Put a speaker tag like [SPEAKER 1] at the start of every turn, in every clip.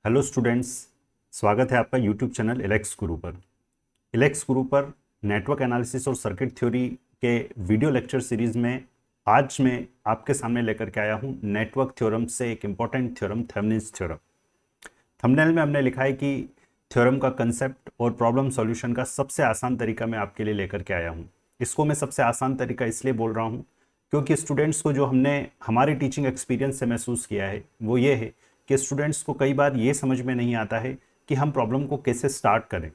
[SPEAKER 1] Hello students, स्वागत है आपका यूट्यूब चैनल इलेक्स गुरु पर। इलेक्स गुरु पर नेटवर्क एनालिसिस और सर्किट थ्योरी के वीडियो लेक्चर सीरीज में आज मैं आपके सामने लेकर के आया हूं नेटवर्क थ्योरम से एक important theorem, Thevenin's theorem. Thumbnail में हमने लिखा है कि थ्योरम का कंसेप्ट और प्रॉब्लम सॉल्यूशन का सबसे आसान तरीका मैं आपके लिए लेकर के आया हूं। इसको मैं सबसे आसान तरीका इसलिए बोल रहा हूं क्योंकि स्टूडेंट्स को जो हमने हमारे टीचिंग एक्सपीरियंस से महसूस किया है वो ये है कि स्टूडेंट्स को कई बार ये समझ में नहीं आता है कि हम प्रॉब्लम को कैसे स्टार्ट करें,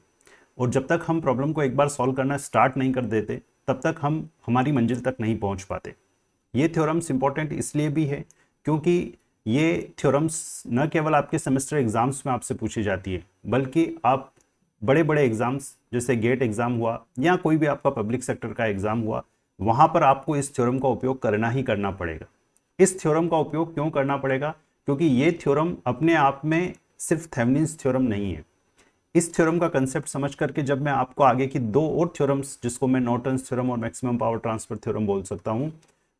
[SPEAKER 1] और जब तक हम प्रॉब्लम को एक बार सॉल्व करना स्टार्ट नहीं कर देते तब तक हम हमारी मंजिल तक नहीं पहुंच पाते। ये थ्योरम्स इंपॉर्टेंट इसलिए भी है क्योंकि ये थ्योरम्स न केवल आपके सेमेस्टर एग्जाम्स में आपसे पूछी जाती है, बल्कि आप बड़े बड़े एग्जाम्स जैसे गेट एग्जाम हुआ या कोई भी आपका पब्लिक सेक्टर का एग्जाम हुआ, वहां पर आपको इस थ्योरम का उपयोग करना ही करना पड़ेगा। इस थ्योरम का उपयोग क्यों करना पड़ेगा? क्योंकि ये थ्योरम अपने आप में सिर्फ थेवेनिन्स थ्योरम नहीं है। इस थ्योरम का कंसेप्ट समझ करके जब मैं आपको आगे की दो और थ्योरम्स, जिसको मैं नॉर्टन्स थ्योरम और मैक्सिमम पावर ट्रांसफर थ्योरम बोल सकता हूं,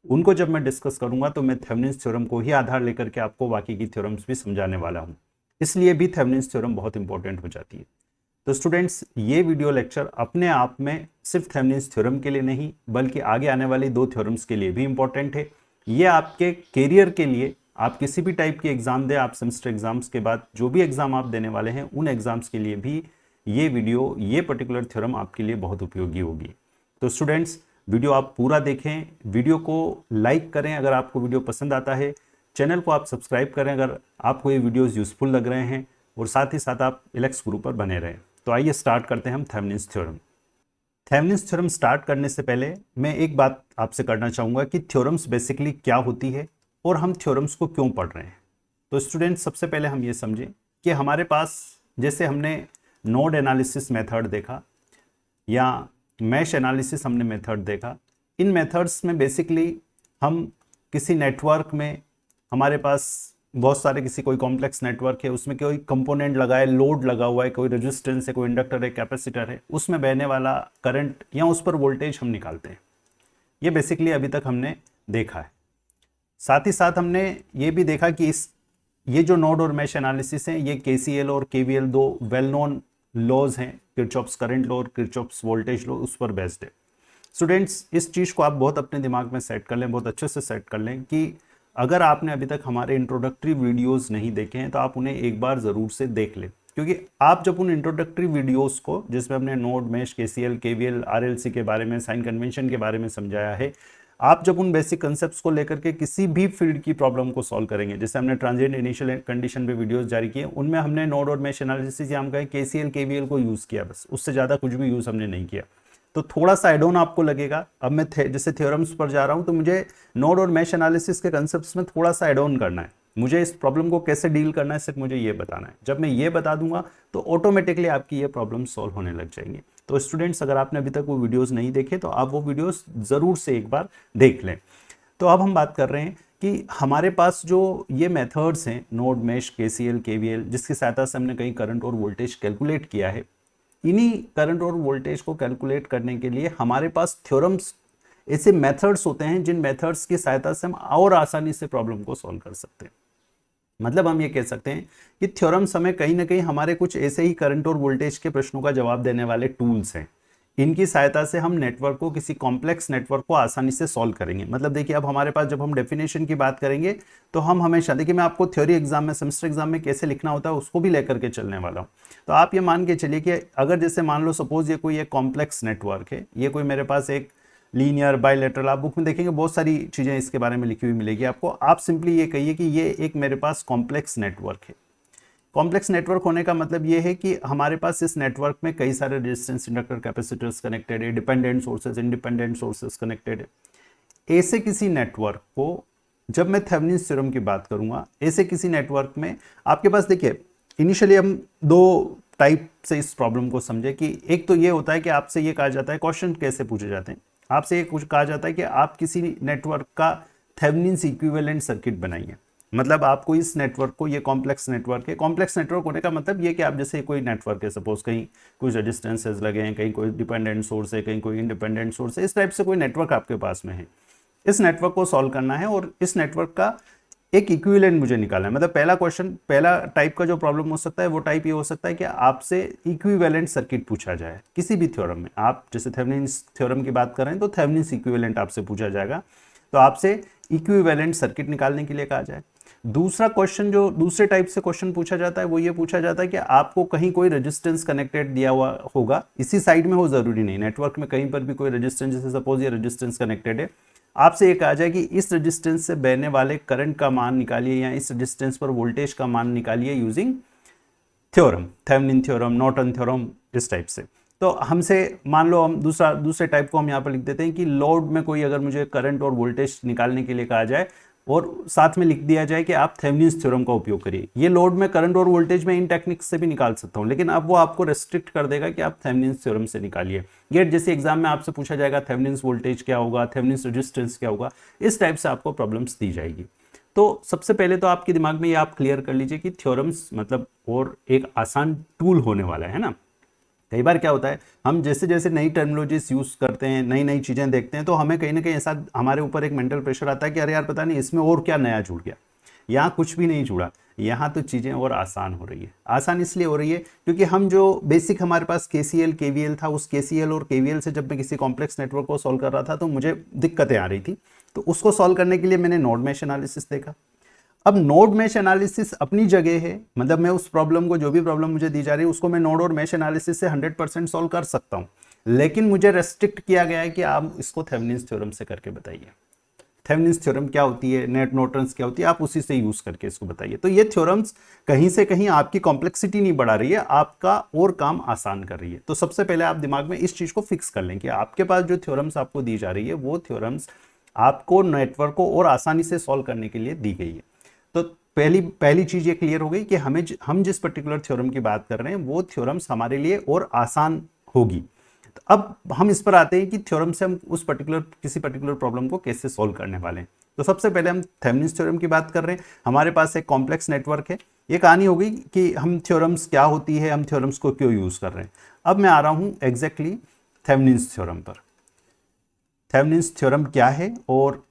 [SPEAKER 1] उनको जब मैं डिस्कस करूंगा तो मैं थेवेनिन्स थ्योरम को ही आधार लेकर के आपको बाकी की थ्योरम्स भी समझाने वाला हूं। इसलिए भी थेवेनिन्स थ्योरम बहुत इंपॉर्टेंट हो जाती है। तो स्टूडेंट्स, ये वीडियो लेक्चर अपने आप में सिर्फ थेवेनिन्स थ्योरम के लिए नहीं बल्कि आगे आने वाली दो थ्योरम्स के लिए भी इंपॉर्टेंट है। ये आपके कैरियर के लिए, आप किसी भी टाइप की एग्जाम दें, आप सेमेस्टर एग्जाम्स के बाद जो भी एग्जाम आप देने वाले हैं उन एग्जाम्स के लिए भी ये वीडियो, ये पर्टिकुलर थ्योरम आपके लिए बहुत उपयोगी होगी। तो स्टूडेंट्स, वीडियो आप पूरा देखें, वीडियो को लाइक करें अगर आपको वीडियो पसंद आता है, चैनल को आप सब्सक्राइब करें अगर आपको ये वीडियोस यूजफुल लग रहे हैं, और साथ ही साथ आप इलेक्स ग्रुप पर बने रहें। तो आइए स्टार्ट करते हैं हम Thevenin's theorem. Thevenin's theorem start करने से पहले मैं एक बात आपसे करना चाहूँगा कि थ्योरम्स बेसिकली क्या होती है और हम थ्योरम्स को क्यों पढ़ रहे हैं। तो स्टूडेंट्स, सबसे पहले हम ये समझें कि हमारे पास, जैसे हमने नोड एनालिसिस मेथड देखा या मैश एनालिसिस हमने मेथड देखा, इन मेथड्स में बेसिकली हम किसी नेटवर्क में, हमारे पास बहुत सारे, किसी कोई कॉम्प्लेक्स नेटवर्क है, उसमें कोई कंपोनेंट लगा है, लोड लगा हुआ है, कोई रेजिस्टेंस है, कोई इंडक्टर है, कैपेसिटर है, उसमें बहने वाला करंट या उस पर वोल्टेज हम निकालते हैं। ये बेसिकली अभी तक हमने देखा है। साथ ही साथ हमने ये भी देखा कि ये जो नोड और मैश एनालिसिस है, ये केसीएल और केवीएल दो वेल नोन लॉज हैं, किरचॉफ्स करंट लॉ और किरचॉफ्स वोल्टेज लॉ, उस पर बेस्ड है। स्टूडेंट्स, इस चीज़ को आप बहुत अपने दिमाग में सेट कर लें, बहुत अच्छे से सेट कर लें कि अगर आपने अभी तक हमारे इंट्रोडक्टरी वीडियोस नहीं देखे हैं तो आप उन्हें एक बार ज़रूर से देख लें, क्योंकि आप जब उन इंट्रोडक्टरी वीडियोस को, जिसमें हमने node, mesh, KCL, KVL, RLC के बारे में, साइन कन्वेंशन के बारे में समझाया है, आप जब उन बेसिक कंसेप्ट्स को लेकर के किसी भी फील्ड की प्रॉब्लम को सॉल्व करेंगे, जैसे हमने ट्रांजिएंट इनिशियल कंडीशन पे वीडियोस जारी किए, उनमें हमने नोड और मैश एनालिसिस या हम कहें केसीएल, केवीएल को यूज़ किया, बस उससे ज़्यादा कुछ भी यूज़ हमने नहीं किया। तो थोड़ा सा एड ऑन आपको लगेगा। अब मैं जैसे थ्योरम्स पर जा रहा हूं तो मुझे नोड और मैश एनालिसिस के कंसेप्ट्स में थोड़ा सा एड ऑन करना है, मुझे इस प्रॉब्लम को कैसे डील करना है सिर्फ मुझे ये बताना है। जब मैं ये बता दूंगा तो ऑटोमेटिकली आपकी ये प्रॉब्लम सॉल्व होने लग जाएंगे। तो स्टूडेंट्स, अगर आपने अभी तक वो वीडियोस नहीं देखे तो आप वो वीडियोस ज़रूर से एक बार देख लें। तो अब हम बात कर रहे हैं कि हमारे पास जो ये मेथड्स हैं, नोड, मैश, केसीएल, केवीएल, जिसकी सहायता से हमने कहीं करंट और वोल्टेज कैलकुलेट किया है, इन्हीं करंट और वोल्टेज को कैलकुलेट करने के लिए हमारे पास थ्योरम्स, ऐसे मेथड्स होते हैं जिन मेथड्स की सहायता से हम और आसानी से प्रॉब्लम को सॉल्व कर सकते हैं। मतलब हम ये कह सकते हैं कि थ्योरम्स हमें कहीं ना कहीं हमारे कुछ ऐसे ही करंट और वोल्टेज के प्रश्नों का जवाब देने वाले टूल्स हैं। इनकी सहायता से हम नेटवर्क को, किसी कॉम्प्लेक्स नेटवर्क को आसानी से सॉल्व करेंगे। मतलब देखिए, अब हमारे पास जब हम डेफिनेशन की बात करेंगे तो हम हमेशा, देखिए मैं आपको थ्योरी एग्जाम में, सेमेस्टर एग्जाम में कैसे लिखना होता है उसको भी लेकर के चलने वाला हूँ। तो आप ये मान के चलिए कि अगर जैसे मान लो सपोज ये कोई एक कॉम्प्लेक्स नेटवर्क है, ये कोई मेरे पास एक लीनियर, बायलैटरल, आप बुक में देखेंगे बहुत सारी चीज़ें इसके बारे में लिखी हुई मिलेगी आपको। आप सिंपली ये कहिए कि ये एक मेरे पास कॉम्प्लेक्स नेटवर्क है। कॉम्प्लेक्स नेटवर्क होने का मतलब ये है कि हमारे पास इस नेटवर्क में कई सारे रेजिस्टेंस, इंडक्टर, कैपेसिटर्स कनेक्टेड है, dependent sources, independent sources connected है। ऐसे किसी नेटवर्क को जब मैं थेवेनिन्स थ्योरम की बात करूंगा, ऐसे किसी नेटवर्क में आपके पास, देखिए इनिशियली हम दो टाइप से इस प्रॉब्लम को समझे कि एक तो ये होता है कि आपसे ये कहा जाता है, क्वेश्चन कैसे पूछे जाते हैं, आपसे ये कुछ कहा जाता है कि आप किसी नेटवर्क का थेवेनिन्स इक्विवेलेंट सर्किट बनाइए। मतलब आपको इस नेटवर्क को, ये कॉम्प्लेक्स नेटवर्क है, कॉम्प्लेक्स नेटवर्क होने का मतलब ये कि आप जैसे कोई नेटवर्क है, सपोज कहीं कुछ रेजिस्टेंसेज लगे हैं, कहीं कोई डिपेंडेंट सोर्स है, कहीं कोई इंडिपेंडेंट सोर्स है, इस टाइप से कोई नेटवर्क आपके पास में है। इस नेटवर्क को सॉल्व करना है और इस नेटवर्क का एक इक्विवेलेंट मुझे निकालना है। मतलब पहला क्वेश्चन, पहला टाइप का जो प्रॉब्लम हो सकता है वो टाइप ये हो सकता है कि आपसे इक्विवेलेंट सर्किट पूछा जाए किसी भी थ्योरम में। आप जैसे थेवेनिन्स थ्योरम की बात कर रहे हैं तो थेवेनिन्स इक्विवेलेंट आपसे पूछा जाएगा, तो आपसे इक्विवेलेंट सर्किट निकालने के लिए कहा जाए। दूसरा क्वेश्चन, जो दूसरे टाइप से क्वेश्चन पूछा जाता है वो ये पूछा जाता है कि आपको कहीं कोई रेजिस्टेंस कनेक्टेड दिया हुआ होगा, इसी साइड में हो, जरूरी नहीं, नेटवर्क में कहीं पर भी कोई रेजिस्टेंस, जैसे सपोज ये रेजिस्टेंस कनेक्टेड है, आपसे ये कहा जाए कि इस रेजिस्टेंस से बहने वाले करंट का मान निकालिए या इस रेजिस्टेंस पर वोल्टेज का मान निकालिए using theorem, Thevenin theorem, Norton theorem, इस टाइप से। तो हमसे मान लो हम दूसरे टाइप को हम यहाँ पर लिख देते हैं कि लोड में कोई अगर मुझे करंट और वोल्टेज निकालने के लिए कहा जाए और साथ में लिख दिया जाए कि आप थेवेनिन्स थ्योरम का उपयोग करिए। ये लोड में करंट और वोल्टेज में इन टेक्निक्स से भी निकाल सकता हूँ, लेकिन अब वो आपको रेस्ट्रिक्ट कर देगा कि आप थेवेनिन्स थ्योरम से निकालिए। ये जैसे एग्जाम में आपसे पूछा जाएगा थेवेनिन्स वोल्टेज क्या होगा, थेवेनिन्स रेजिस्टेंस क्या होगा, इस टाइप से आपको प्रॉब्लम्स दी जाएगी। तो सबसे पहले तो आपके दिमाग में ये आप क्लियर कर लीजिए कि थ्योरम्स मतलब और एक आसान टूल होने वाला है ना। कई बार क्या होता है, हम जैसे जैसे नई टर्मिनोलॉजीज यूज करते हैं, नई नई चीजें देखते हैं, तो हमें कहीं ना कहीं ऐसा हमारे ऊपर एक मेंटल प्रेशर आता है कि अरे यार पता नहीं इसमें और क्या नया जुड़ गया। यहाँ कुछ भी नहीं जुड़ा, यहाँ तो चीज़ें और आसान हो रही है। आसान इसलिए हो रही है क्योंकि हम जो बेसिक हमारे पास केसीएल केवीएल था, उस केसीएल और केवीएल से जब मैं किसी कॉम्प्लेक्स नेटवर्क को सॉल्व कर रहा था तो मुझे दिक्कतें आ रही थी। तो उसको सॉल्व करने के लिए मैंने नोड मैश एनालिसिस देखा। अब नोड मैश एनालिसिस अपनी जगह है, मतलब मैं उस प्रॉब्लम को, जो भी प्रॉब्लम मुझे दी जा रही है उसको मैं नोड और मैश एनालिसिस से 100% सॉल्व कर सकता हूं, लेकिन मुझे रेस्ट्रिक्ट किया गया है कि आप इसको थेवेनिन्स थ्योरम से करके बताइए। थेवेनिन्स थ्योरम क्या होती है, नेट नॉर्टन्स क्या होती है, आप उसी से यूज करके इसको बताइए। तो ये थ्योरम्स कहीं से कहीं आपकी कॉम्प्लेक्सिटी नहीं बढ़ा रही है, आपका और काम आसान कर रही है। तो सबसे पहले आप दिमाग में इस चीज को फिक्स कर लें कि आपके पास जो थ्योरम्स आपको दी जा रही है वो थ्योरम्स आपको नेटवर्क को और आसानी से सॉल्व करने के लिए दी गई है। तो पहली चीज ये क्लियर हो गई कि हम जिस पर्टिकुलर थ्योरम की बात कर रहे हैं वो थ्योरम्स हमारे लिए और आसान होगी। तो अब हम इस पर आते हैं कि थ्योरम से हम किसी पर्टिकुलर प्रॉब्लम को कैसे सॉल्व करने वाले हैं। तो सबसे पहले हम थेवेनिन्स थ्योरम की बात कर रहे हैं। हमारे पास एक कॉम्प्लेक्स नेटवर्क है। ये कहानी हो गई कि हम थ्योरम्स क्या होती है, हम थ्योरम्स को क्यों यूज कर रहे हैं। अब मैं आ रहा हूं एग्जैक्टली थेवेनिन्स थ्योरम पर। थेवेनिन्स थ्योरम क्या है और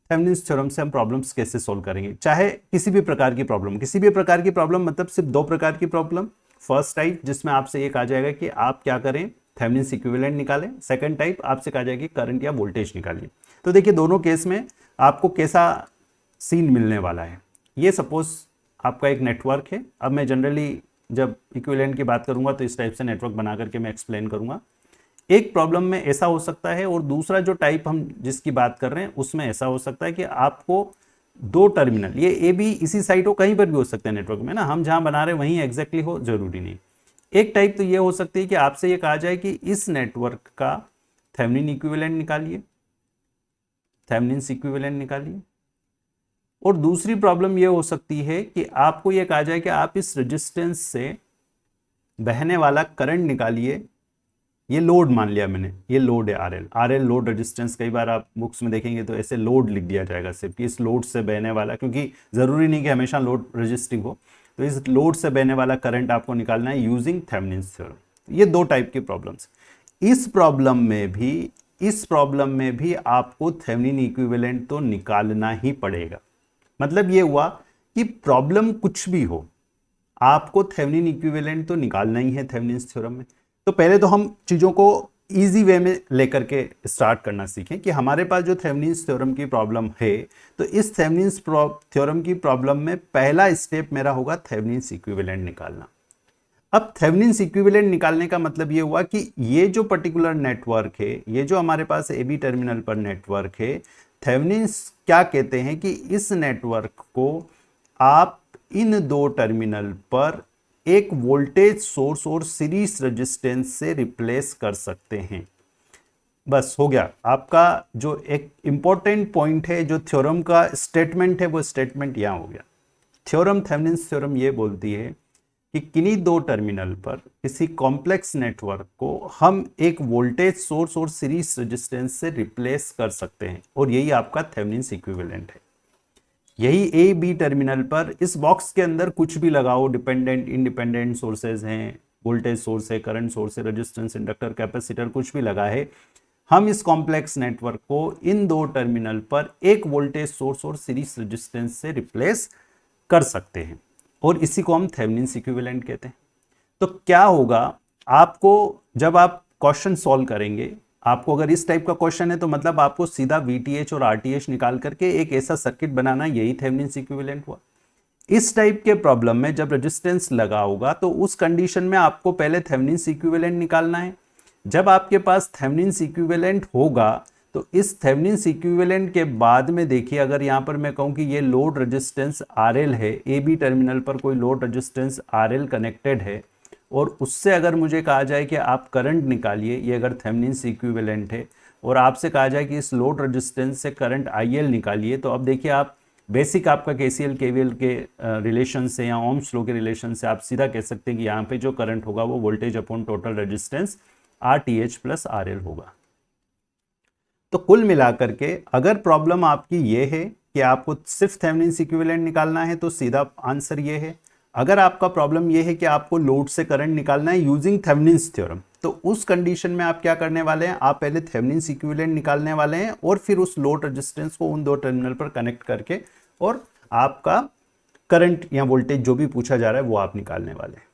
[SPEAKER 1] थेवेनिन्स थ्योरम से हम प्रॉब्लम्स कैसे सॉल्व करेंगे, चाहे किसी भी प्रकार की प्रॉब्लम। किसी भी प्रकार की प्रॉब्लम मतलब सिर्फ दो प्रकार की प्रॉब्लम। फर्स्ट टाइप जिसमें आपसे ये कहा जाएगा कि आप क्या करें, थेवेनिन्स इक्विवेलेंट निकालें। सेकंड टाइप आपसे कहा जाएगा कि करंट या वोल्टेज निकालिए। तो देखिए दोनों केस में आपको कैसा सीन मिलने वाला है। ये सपोज आपका एक नेटवर्क है। अब मैं जनरली जब इक्विवेलेंट की बात करूंगा तो इस टाइप से नेटवर्क बना करके मैं एक्सप्लेन करूंगा। एक प्रॉब्लम में ऐसा हो सकता है और दूसरा जो टाइप हम जिसकी बात कर रहे हैं उसमें ऐसा हो सकता है कि आपको दो टर्मिनल, ये ए बी इसी साइड हो, कहीं पर भी हो सकते हैं नेटवर्क में ना, हम जहां बना रहे हैं वहीं एग्जैक्टली हो, जरूरी नहीं। एक टाइप तो ये हो सकती है कि आपसे ये कहा जाए कि इस नेटवर्क का थेवेनिन इक्विवेलेंट निकालिए, थेवेनिन्स इक्विवेलेंट निकालिए। और दूसरी प्रॉब्लम ये हो सकती है कि आपको ये कहा जाए कि आप इस रेजिस्टेंस से बहने वाला करंट निकालिए। ये लोड मान लिया मैंने, ये लोड है आरएल लोड रेजिस्टेंस। कई बार आप बुक्स में देखेंगे तो ऐसे लोड लिख दिया जाएगा सिर्फ कि इस लोड से बहने वाला, क्योंकि जरूरी नहीं कि हमेशा लोड रेजिस्टिंग हो, तो इस लोड से बहने वाला करंट आपको निकालना है यूजिंग थेवेनिन्स थ्योरम। ये दो टाइप की प्रॉब्लम्स। इस प्रॉब्लम में भी आपको थेवेनिन इक्विवेलेंट तो निकालना ही पड़ेगा। मतलब ये हुआ कि प्रॉब्लम कुछ भी हो, आपको थेवेनिन इक्विवेलेंट तो निकालना ही है थेवेनिन्स थ्योरम में। तो पहले तो हम चीजों को इजी वे में लेकर के स्टार्ट करना सीखें कि हमारे पास जो थेवेनिन्स थ्योरम की प्रॉब्लम है, तो इस थेवेनिन्स थ्योरम की प्रॉब्लम में पहला स्टेप मेरा होगा थेवेनिन्स इक्विवेलेंट निकालना। अब थेवेनिन्स इक्विवेलेंट निकालने का मतलब ये हुआ कि ये जो पर्टिकुलर नेटवर्क है, ये जो हमारे पास ए बी टर्मिनल पर नेटवर्क है, थेवेनिन्स क्या कहते हैं कि इस नेटवर्क को आप इन दो टर्मिनल पर एक वोल्टेज सोर्स और सीरीज रेजिस्टेंस से रिप्लेस कर सकते हैं। बस हो गया। आपका जो एक इंपॉर्टेंट पॉइंट है, जो थ्योरम का स्टेटमेंट है, वो स्टेटमेंट यहां हो गया। थ्योरम, थेवेनिन्स थ्योरम ये बोलती है कि किन्हीं दो टर्मिनल पर किसी कॉम्प्लेक्स नेटवर्क को हम एक वोल्टेज सोर्स और सीरीज रेजिस्टेंस से रिप्लेस कर सकते हैं, और यही आपका थेवेनिन्स इक्विवेलेंट है। यही ए बी टर्मिनल पर इस बॉक्स के अंदर कुछ भी लगाओ, डिपेंडेंट इंडिपेंडेंट सोर्सेज हैं, वोल्टेज सोर्स है, करंट सोर्स है, रेजिस्टेंस, इंडक्टर, कैपेसिटर, कुछ भी लगा है, हम इस कॉम्प्लेक्स नेटवर्क को इन दो टर्मिनल पर एक वोल्टेज सोर्स और सीरीज रेजिस्टेंस से रिप्लेस कर सकते हैं, और इसी को हम थेवेनिन इक्विवेलेंट कहते हैं। तो क्या होगा, आपको जब आप क्वेश्चन सॉल्व करेंगे, आपको अगर इस टाइप का क्वेश्चन है तो मतलब आपको सीधा VTH और RTH निकाल करके एक ऐसा सर्किट बनाना, यही थेवेनिन इक्विवेलेंट हुआ। इस टाइप के प्रॉब्लम में जब रेजिस्टेंस लगा होगा तो उस कंडीशन में आपको पहले थेवेनिन इक्विवेलेंट निकालना है। जब आपके पास थेवेनिन इक्विवेलेंट होगा तो इस थेवेनिन इक्विवेलेंट के बाद में देखिए, अगर यहां पर मैं कहूं कि ये लोड रेजिस्टेंस RL है, AB टर्मिनल पर कोई लोड रेजिस्टेंस RL कनेक्टेड है, और उससे अगर मुझे कहा जाए कि आप करंट निकालिए, ये अगर थेवेनिन इक्विवेलेंट है, और आपसे कहा जाए कि इस लोड रेजिस्टेंस से करंट IL निकालिए, तो अब देखिए आप बेसिक आपका KCL KVL के रिलेशन से या ओम्स लॉ के रिलेशन से आप सीधा कह सकते हैं कि यहाँ पे जो करंट होगा वो voltage upon total resistance RTH plus RL होगा। तो कुल मिलाकर के अगर प्रॉब्लम आपकी ये है कि आपको सिर्फ थेवेनिन इक्विवेलेंट निकालना है तो सीधा आंसर ये है। अगर आपका प्रॉब्लम ये है कि आपको लोड से करंट निकालना है यूजिंग थेवेनिन्स थ्योरम, तो उस कंडीशन में आप क्या करने वाले हैं, आप पहले थेवेनिन इक्विवेलेंट निकालने वाले हैं और फिर उस लोड रेजिस्टेंस को उन दो टर्मिनल पर कनेक्ट करके और आपका करंट या वोल्टेज जो भी पूछा जा रहा है वो आप निकालने वाले हैं।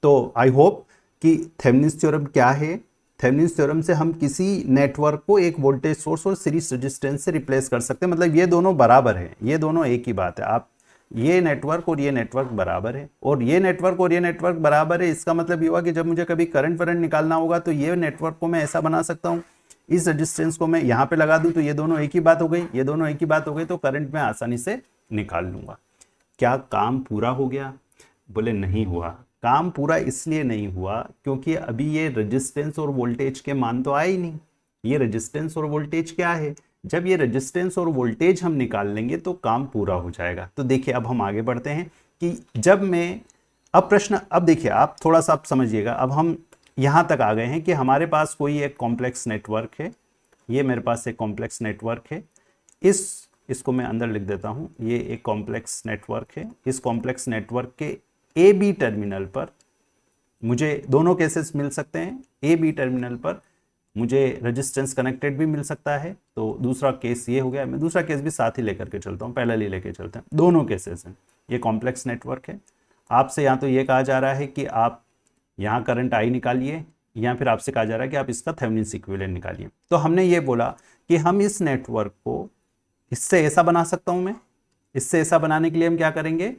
[SPEAKER 1] तो आई होप कि थेवेनिन थ्योरम क्या है, थेवेनिन थ्योरम से हम किसी नेटवर्क को एक वोल्टेज सोर्स और सीरीज रेजिस्टेंस से रिप्लेस कर सकते हैं। मतलब ये दोनों बराबर है, ये दोनों एक ही बात है। आप ये नेटवर्क और ये नेटवर्क बराबर है, और ये नेटवर्क और ये नेटवर्क बराबर है, इसका मतलब ये हुआ कि जब मुझे कभी करंट वरंट निकालना होगा तो ये नेटवर्क को मैं ऐसा बना सकता हूँ, इस रेजिस्टेंस को मैं यहाँ पे लगा दूं, तो ये दोनों एक ही बात हो गई, ये दोनों एक ही बात हो गई, तो करंट मैं आसानी से निकाल लूंगा। क्या काम पूरा हो गया? बोले नहीं हुआ। काम पूरा इसलिए नहीं हुआ क्योंकि अभी ये रेजिस्टेंस और वोल्टेज के मान तो आए ही नहीं। ये रेजिस्टेंस और वोल्टेज क्या है, जब ये रेजिस्टेंस और वोल्टेज हम निकाल लेंगे तो काम पूरा हो जाएगा। तो देखिए अब हम आगे बढ़ते हैं कि जब मैं अब प्रश्न, अब देखिए आप थोड़ा सा आप समझिएगा, अब हम यहाँ तक आ गए हैं कि हमारे पास कोई एक कॉम्प्लेक्स नेटवर्क है, ये मेरे पास एक कॉम्प्लेक्स नेटवर्क है, इसको मैं अंदर लिख देता हूँ, ये एक कॉम्प्लेक्स नेटवर्क है। इस कॉम्प्लेक्स नेटवर्क के AB टर्मिनल पर मुझे दोनों केसेस मिल सकते हैं। AB टर्मिनल पर मुझे रेजिस्टेंस कनेक्टेड भी मिल सकता है, तो दूसरा केस ये हो गया। मैं दूसरा केस भी साथ ही लेकर के चलता हूँ, पहले ही लेकर चलते हैं। दोनों केसेस हैं, ये कॉम्प्लेक्स नेटवर्क है। आपसे यहाँ तो ये कहा जा रहा है कि आप यहाँ करंट I निकालिए, या फिर आपसे कहा जा रहा है कि आप इसका थेवेनिन इक्विवेलेंट निकालिए। तो हमने ये बोला कि हम इस नेटवर्क को इससे ऐसा बना सकता हूँ मैं। इससे ऐसा बनाने के लिए हम क्या करेंगे,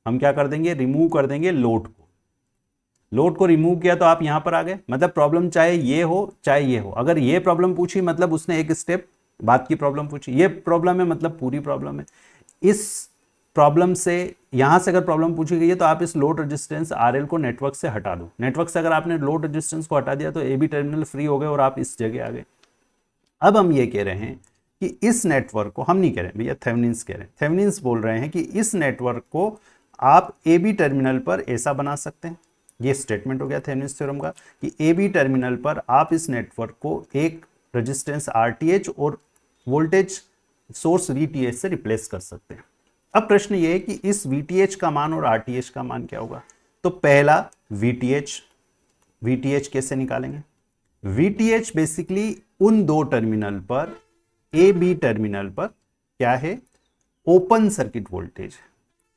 [SPEAKER 1] हम क्या कर देंगे, रिमूव कर देंगे लोड को। लोड को रिमूव किया तो आप यहां पर आ गए। मतलब प्रॉब्लम चाहे ये हो चाहे ये हो, अगर ये प्रॉब्लम पूछी मतलब उसने एक स्टेप बाद की प्रॉब्लम पूछी। ये प्रॉब्लम है मतलब पूरी प्रॉब्लम है। इस प्रॉब्लम से यहां से अगर प्रॉब्लम पूछी गई है तो आप इस लोड रेजिस्टेंस RL को नेटवर्क से हटा दो। नेटवर्क से अगर आपने लोड रेजिस्टेंस को हटा दिया तो AB टर्मिनल फ्री हो गए और आप इस जगह आ गए। अब हम ये कह रहे हैं कि इस नेटवर्क को, हम नहीं कह रहे भैया, थेवेनिन्स कह रहे हैं, थेवेनिन्स बोल रहे हैं कि इस नेटवर्क को आप AB टर्मिनल पर ऐसा बना सकते हैं। ये स्टेटमेंट हो गया थेवेनिन थ्योरम का कि AB टर्मिनल पर आप इस नेटवर्क को एक रेजिस्टेंस RTH और वोल्टेज सोर्स VTH से रिप्लेस कर सकते हैं। अब प्रश्न ये है कि इस VTH का मान और RTH का मान क्या होगा। तो पहला VTH कैसे निकालेंगे। VTH बेसिकली उन दो टर्मिनल पर, AB टर्मिनल पर क्या है, ओपन सर्किट वोल्टेज।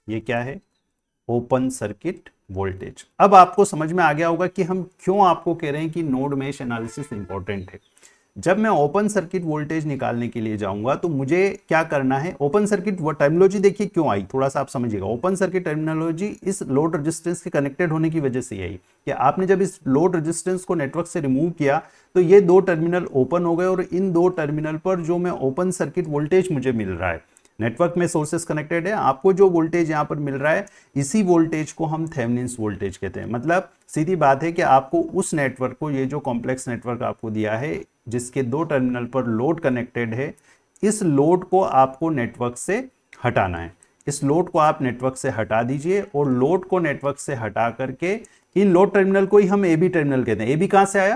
[SPEAKER 1] ये क्या है, ओपन सर्किट वोल्टेज। अब आपको समझ में आ गया होगा कि हम क्यों आपको कह रहे हैं कि नोड मेश एनालिसिस इंपॉर्टेंट है। जब मैं ओपन सर्किट वोल्टेज निकालने के लिए जाऊंगा तो मुझे क्या करना है, ओपन सर्किट वो टर्मिनोलॉजी देखिए क्यों आई, थोड़ा सा आप समझिएगा। ओपन सर्किट टर्मिनोलॉजी इस लोड रेजिस्टेंस के कनेक्टेड होने की वजह से यही कि आपने जब इस लोड रेजिस्टेंस को नेटवर्क से रिमूव किया तो ये दो टर्मिनल ओपन हो गए, और इन दो टर्मिनल पर जो मैं ओपन सर्किट वोल्टेज मुझे मिल रहा है, नेटवर्क में सोर्सेस कनेक्टेड है, आपको जो वोल्टेज यहां पर मिल रहा है इसी वोल्टेज को हम थेवेनिन्स वोल्टेज कहते हैं। मतलब सीधी बात है कि आपको उस नेटवर्क को, ये जो कॉम्प्लेक्स नेटवर्क आपको दिया है जिसके दो टर्मिनल पर लोड कनेक्टेड है, इस लोड को आपको नेटवर्क से हटाना है। इस लोड को आप नेटवर्क से हटा दीजिए, और लोड को नेटवर्क से हटा करके इन लोड टर्मिनल को ही हम AB टर्मिनल कहते हैं। AB कहां से आया,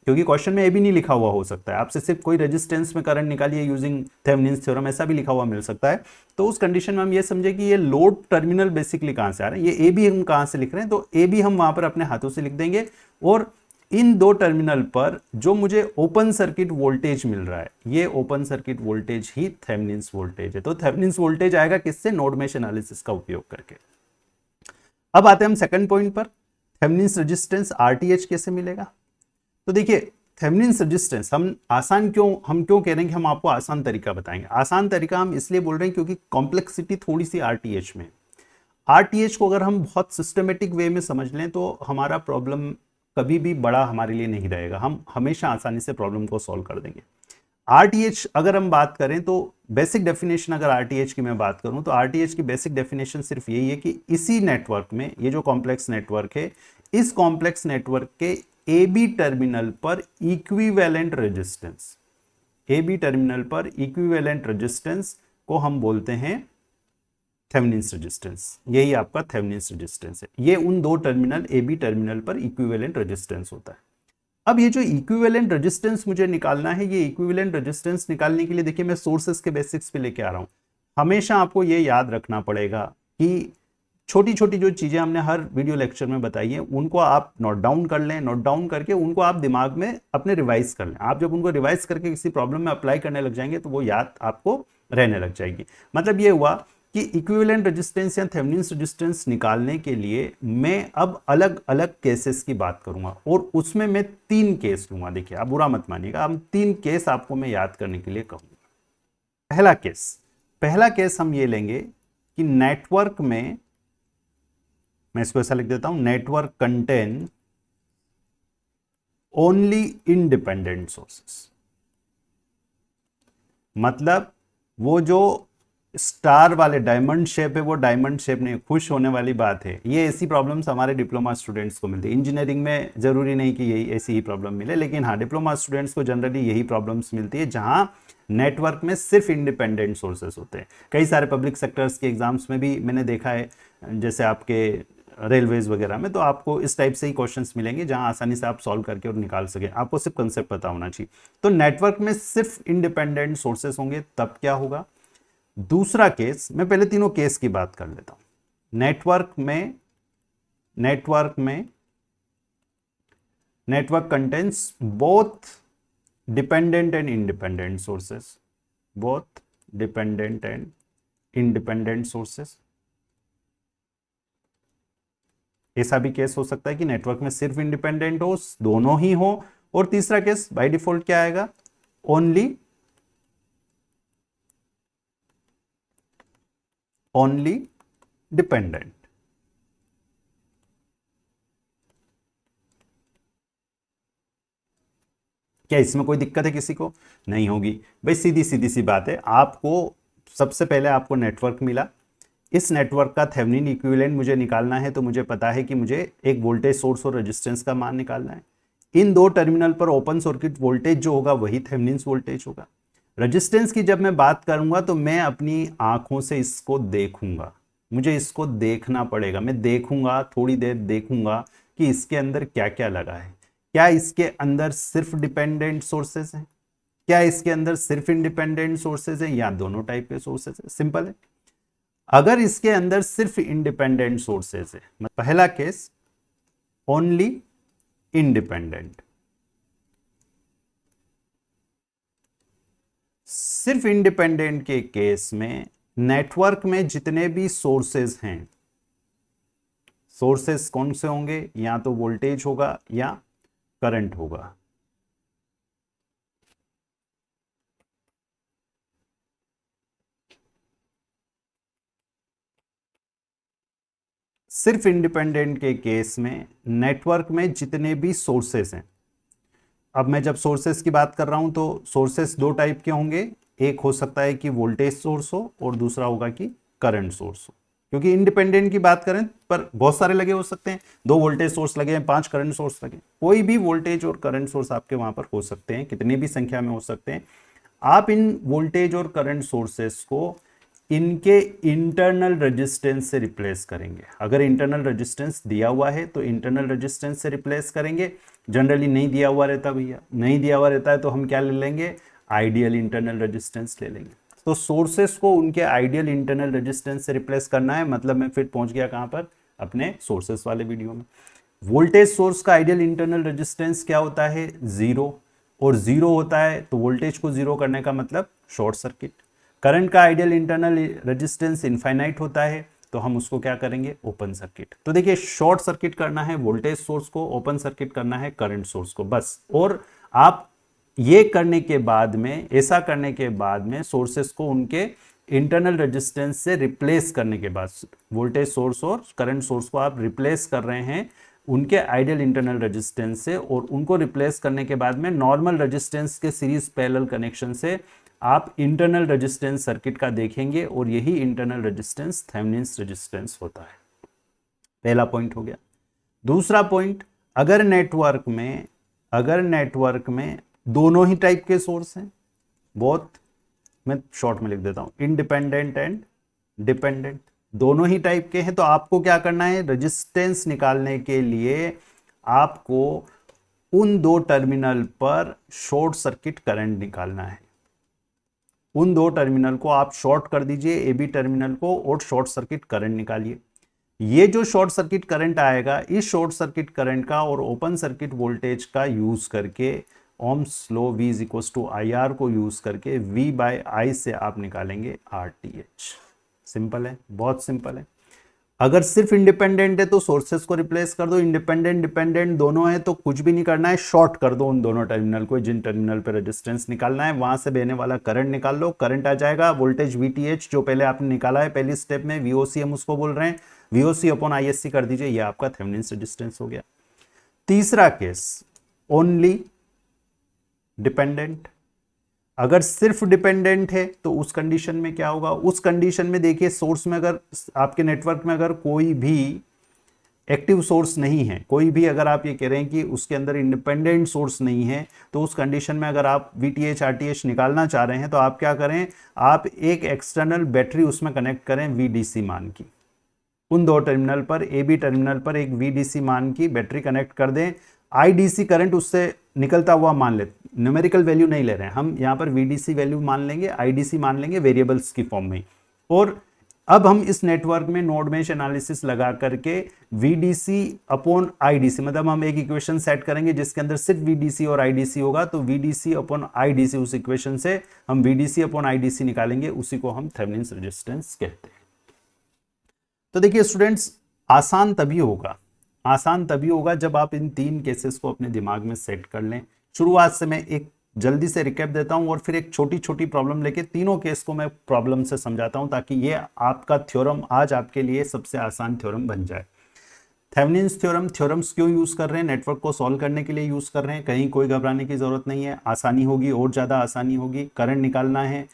[SPEAKER 1] क्योंकि क्वेश्चन में AB नहीं लिखा हुआ हो सकता है, आपसे सिर्फ कोई रेजिस्टेंस में करंट निकालिए यूजिंग थेवेनिन थ्योरम, ऐसा भी लिखा हुआ मिल सकता है। तो उस कंडीशन में हम ये समझे कि ये लोड टर्मिनल बेसिकली कहां से आ रहे हैं, ये AB हम कहां से लिख रहे हैं, तो AB हम वहां पर अपने हाथों से लिख देंगे, और इन दो टर्मिनल पर जो मुझे ओपन सर्किट वोल्टेज मिल रहा है, ये ओपन सर्किट वोल्टेज ही थेवेनिन्स वोल्टेज है। तो थेवेनिन्स वोल्टेज आएगा किससे? नोड मेश एनालिसिस का उपयोग करके। अब आते हैं हम सेकंड पॉइंट पर, थेवेनिन्स रेजिस्टेंस आरटीएच कैसे मिलेगा। तो देखिए, थेवेनिन्स रेजिस्टेंस हम क्यों कह रहे हैं कि हम आपको आसान तरीका बताएंगे। आसान तरीका हम इसलिए बोल रहे हैं क्योंकि कॉम्प्लेक्सिटी थोड़ी सी आरटीएच में। आरटीएच को अगर हम बहुत सिस्टमेटिक वे में समझ लें तो हमारा प्रॉब्लम कभी भी बड़ा हमारे लिए नहीं रहेगा, हम हमेशा आसानी से प्रॉब्लम को सॉल्व कर देंगे। आरटीएच अगर हम बात करें तो बेसिक डेफिनेशन, अगर आरटीएच की मैं बात करूं तो आरटीएच की बेसिक डेफिनेशन सिर्फ यही है कि इसी नेटवर्क में, ये जो कॉम्प्लेक्स नेटवर्क है, इस कॉम्प्लेक्स नेटवर्क के ए बी टर्मिनल पर equivalent resistance, A B terminal पर इक्विवेलेंट रेजिस्टेंस को हम बोलते हैं थेवेनिन्स रेजिस्टेंस। यही आपका थेवेनिन्स रेजिस्टेंस है। ये उन दो टर्मिनल ए बी टर्मिनल पर इक्विवेलेंट रेजिस्टेंस होता है। अब ये जो इक्विवेलेंट रेजिस्टेंस मुझे निकालना है, ये इक्विवेलेंट रेजिस्टेंस निकालने के लिए देखिए मैं सोर्सेस के बेसिक्स पे लेके आ रहा हूं। हमेशा आपको ये याद रखना पड़ेगा कि छोटी छोटी जो चीजें हमने हर वीडियो लेक्चर में बताई है उनको आप नोट डाउन कर लें, नोट डाउन करके उनको आप दिमाग में अपने रिवाइज कर लें। आप जब उनको रिवाइज करके किसी प्रॉब्लम में अप्लाई करने लग जाएंगे तो वो याद आपको रहने लग जाएगी। मतलब ये हुआ कि इक्विवेलेंट रेजिस्टेंस या थेवेनिन्स रेजिस्टेंस निकालने के लिए मैं अब अलग अलग केसेस की बात करूंगा और उसमें मैं 3 केस लूंगा। देखिए, आप बुरा मत मानिएगा, हम 3 केस आपको मैं याद करने के लिए कहूंगा। पहला केस हम ये लेंगे कि नेटवर्क में, मैं इसको ऐसा लिख देता हूं, network contain only independent sources. मतलब वो जो स्टार वाले डायमंड शेप है वो डायमंड शेप नहीं, खुश होने वाली बात है। ये ऐसी प्रॉब्लम्स हमारे डिप्लोमा स्टूडेंट्स को मिलती है। इंजीनियरिंग में जरूरी नहीं कि यही ऐसी ही प्रॉब्लम मिले, लेकिन हाँ, डिप्लोमा स्टूडेंट्स को जनरली यही प्रॉब्लम्स मिलती है जहां नेटवर्क में सिर्फ इंडिपेंडेंट सोर्सेस होते हैं। कई सारे पब्लिक सेक्टर्स के एग्जाम्स में भी मैंने देखा है, जैसे आपके रेलवेज वगैरह में, तो आपको इस टाइप से ही क्वेश्चंस मिलेंगे जहां आसानी से आप सॉल्व करके और निकाल सके। आपको सिर्फ कंसेप्ट पता होना चाहिए। तो नेटवर्क में सिर्फ इंडिपेंडेंट सोर्सेस होंगे तब क्या होगा। दूसरा केस, मैं पहले तीनों केस की बात कर लेता हूं। Network contains both dependent and independent sources, both dependent and independent sources. ऐसा भी केस हो सकता है कि नेटवर्क में सिर्फ इंडिपेंडेंट हो, दोनों ही हो। और तीसरा केस बाय डिफॉल्ट क्या आएगा? Only dependent. क्या इसमें कोई दिक्कत है किसी को? नहीं होगी भाई, सीधी सीधी सी बात है। आपको सबसे पहले आपको नेटवर्क मिला, इस नेटवर्क का थेवेनिन इक्विवेलेंट मुझे निकालना है, तो मुझे पता है कि मुझे एक वोल्टेज सोर्स और रेजिस्टेंस का मान निकालना है। इन दो टर्मिनल पर ओपन सर्किट वोल्टेज जो होगा वही थेवेनिन्स वोल्टेज होगा। रेजिस्टेंस की जब मैं बात करूंगा तो मैं अपनी आंखों से इसको देखूंगा, मुझे इसको देखना पड़ेगा। मैं देखूंगा, थोड़ी देर देखूंगा कि इसके अंदर क्या क्या लगा है। क्या इसके अंदर सिर्फ डिपेंडेंट सोर्सेज हैं, क्या इसके अंदर सिर्फ इंडिपेंडेंट सोर्सेज हैं, या दोनों टाइप के सोर्सेज है। सिंपल है। अगर इसके अंदर सिर्फ इंडिपेंडेंट सोर्सेज है, पहला केस ओनली इंडिपेंडेंट। सिर्फ इंडिपेंडेंट के केस में नेटवर्क में जितने भी सोर्सेज हैं, सोर्सेज कौन से होंगे? या तो वोल्टेज होगा या करंट होगा। सिर्फ इंडिपेंडेंट के केस में नेटवर्क में जितने भी सोर्सेस हैं, अब मैं जब सोर्सेस की बात कर रहा हूं तो सोर्सेस दो टाइप के होंगे। एक हो सकता है कि वोल्टेज सोर्स हो और दूसरा होगा कि करंट सोर्स हो। क्योंकि इंडिपेंडेंट की बात करें पर बहुत सारे लगे हो सकते हैं, 2 वोल्टेज सोर्स लगे हैं, 5 करंट सोर्स लगे, कोई भी वोल्टेज और करंट सोर्स आपके वहां पर हो सकते हैं, कितनी भी संख्या में हो सकते हैं। आप इन वोल्टेज और करंट सोर्सेस को इनके इंटरनल रेजिस्टेंस से रिप्लेस करेंगे। अगर इंटरनल रेजिस्टेंस दिया हुआ है तो इंटरनल रेजिस्टेंस से रिप्लेस करेंगे। जनरली नहीं दिया हुआ रहता भैया, नहीं दिया हुआ रहता है तो हम क्या ले लेंगे? आइडियल इंटरनल रेजिस्टेंस ले लेंगे। तो सोर्सेस को उनके आइडियल इंटरनल रेजिस्टेंस से रिप्लेस करना है। मतलब मैं फिर पहुंच गया कहां पर? अपने सोर्सेस वाले वीडियो में। वोल्टेज सोर्स का आइडियल इंटरनल रेजिस्टेंस क्या होता है? जीरो, और जीरो होता है तो वोल्टेज को जीरो करने का मतलब शॉर्ट सर्किट। करंट का आइडियल इंटरनल रेजिस्टेंस इनफाइनाइट होता है तो हम उसको क्या करेंगे? Open circuit. तो देखिए, शॉर्ट सर्किट करना है वोल्टेज सोर्स को, ओपन सर्किट करना है करंट सोर्स को, बस। और आप ये करने के बाद में, ऐसा करने के बाद में सोर्सेस को उनके इंटरनल रेजिस्टेंस से रिप्लेस करने के बाद, वोल्टेज सोर्स और करंट सोर्स को आप रिप्लेस कर रहे हैं उनके आइडियल इंटरनल रेजिस्टेंस से, और उनको रिप्लेस करने के बाद में नॉर्मल रेजिस्टेंस के सीरीज पैरेलल कनेक्शन से आप इंटरनल रेजिस्टेंस सर्किट का देखेंगे, और यही इंटरनल रेजिस्टेंस थेवेनिन्स रेजिस्टेंस होता है। पहला पॉइंट हो गया। दूसरा पॉइंट, अगर नेटवर्क में दोनों ही टाइप के सोर्स हैं, बहुत, मैं शॉर्ट में लिख देता हूं, इंडिपेंडेंट एंड डिपेंडेंट, दोनों ही टाइप के हैं, तो आपको क्या करना है? रेजिस्टेंस निकालने के लिए आपको उन दो टर्मिनल पर शॉर्ट सर्किट करंट निकालना है। उन दो टर्मिनल को आप शॉर्ट कर दीजिए, ए बी टर्मिनल को, और शॉर्ट सर्किट करंट निकालिए। ये जो शॉर्ट सर्किट करंट आएगा, इस शॉर्ट सर्किट करंट का और ओपन सर्किट वोल्टेज का यूज करके, Ohm's law V is equal to IR को यूज करके V/I से आप निकालेंगे RTH। सिंपल है, बहुत सिंपल है। अगर सिर्फ इंडिपेंडेंट है तो सोर्सेस को रिप्लेस कर दो, इंडिपेंडेंट डिपेंडेंट दोनों है तो कुछ भी नहीं करना है, शॉर्ट कर दो उन दोनों टर्मिनल को, जिन टर्मिनल पे रेजिस्टेंस निकालना है वहां से बहने वाला करंट निकाल लो। करंट आ जाएगा वोल्टेज VTH जो पहले आपने निकाला है पहली स्टेप में, VOC हम उसको बोल रहे हैं, VOC अपॉन ISC कर दीजिए, ये आपका थेवेनिन्स रेजिस्टेंस हो गया। तीसरा केस, ओनली डिपेंडेंट। अगर सिर्फ डिपेंडेंट है तो उस कंडीशन में क्या होगा? उस कंडीशन में देखिए, सोर्स में अगर आपके नेटवर्क में अगर कोई भी एक्टिव सोर्स नहीं है, कोई भी, अगर आप ये कह रहे हैं कि उसके अंदर इंडिपेंडेंट सोर्स नहीं है, तो उस कंडीशन में अगर आप VTH RTH निकालना चाह रहे हैं तो आप क्या करें? आप एक एक्सटर्नल बैटरी उसमें कनेक्ट करें VDC मान की, उन दो टर्मिनल पर, ए बी टर्मिनल पर एक VDC मान की बैटरी कनेक्ट कर दें। IDC करंट उससे निकलता हुआ मान ले, न्यूमेरिकल वैल्यू नहीं ले रहे हैं हम यहाँ पर, VDC वैल्यू मान लेंगे, IDC मान लेंगे वेरिएबल्स की फॉर्म में। और अब हम इस नेटवर्क में नोड मेश एनालिसिस लगा करके VDC अपॉन IDC, मतलब हम एक इक्वेशन सेट करेंगे जिसके अंदर सिर्फ VDC और IDC होगा, तो VDC अपॉन IDC, उस इक्वेशन से हम VDC अपॉन IDC निकालेंगे, उसी को हम थेवेनिन्स रेजिस्टेंस कहते हैं। तो देखिए स्टूडेंट्स, आसान तभी होगा जब आप इन तीन केसेस को अपने दिमाग में सेट कर लें। शुरुआत से मैं एक जल्दी से रिकैप देता हूं और फिर एक छोटी छोटी प्रॉब्लम लेके तीनों केस को मैं प्रॉब्लम से समझाता हूं, ताकि ये आपका थ्योरम आज आपके लिए सबसे आसान थ्योरम बन जाए। थेवेनिन्स थ्योरम्स क्यों यूज कर रहे हैं? नेटवर्क को सॉल्व करने के लिए यूज कर रहे हैं, कहीं कोई घबराने की जरूरत नहीं है, आसानी होगी, और ज्यादा आसानी होगी। करंट निकालना है,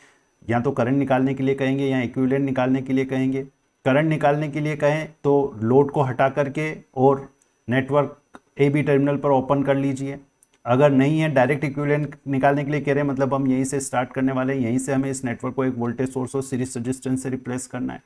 [SPEAKER 1] या तो करंट निकालने के लिए कहेंगे या इक्विवेलेंट निकालने के लिए कहेंगे। करंट निकालने के लिए कहें तो लोड को हटा करके और नेटवर्क ए बी टर्मिनल पर ओपन कर लीजिए। अगर नहीं है, डायरेक्ट इक्विवेलेंट निकालने के लिए कह रहे हैं, मतलब हम यहीं से स्टार्ट करने वाले हैं, यहीं से हमें इस नेटवर्क को एक वोल्टेज सोर्स और सीरीज रेजिस्टेंस से रिप्लेस करना है।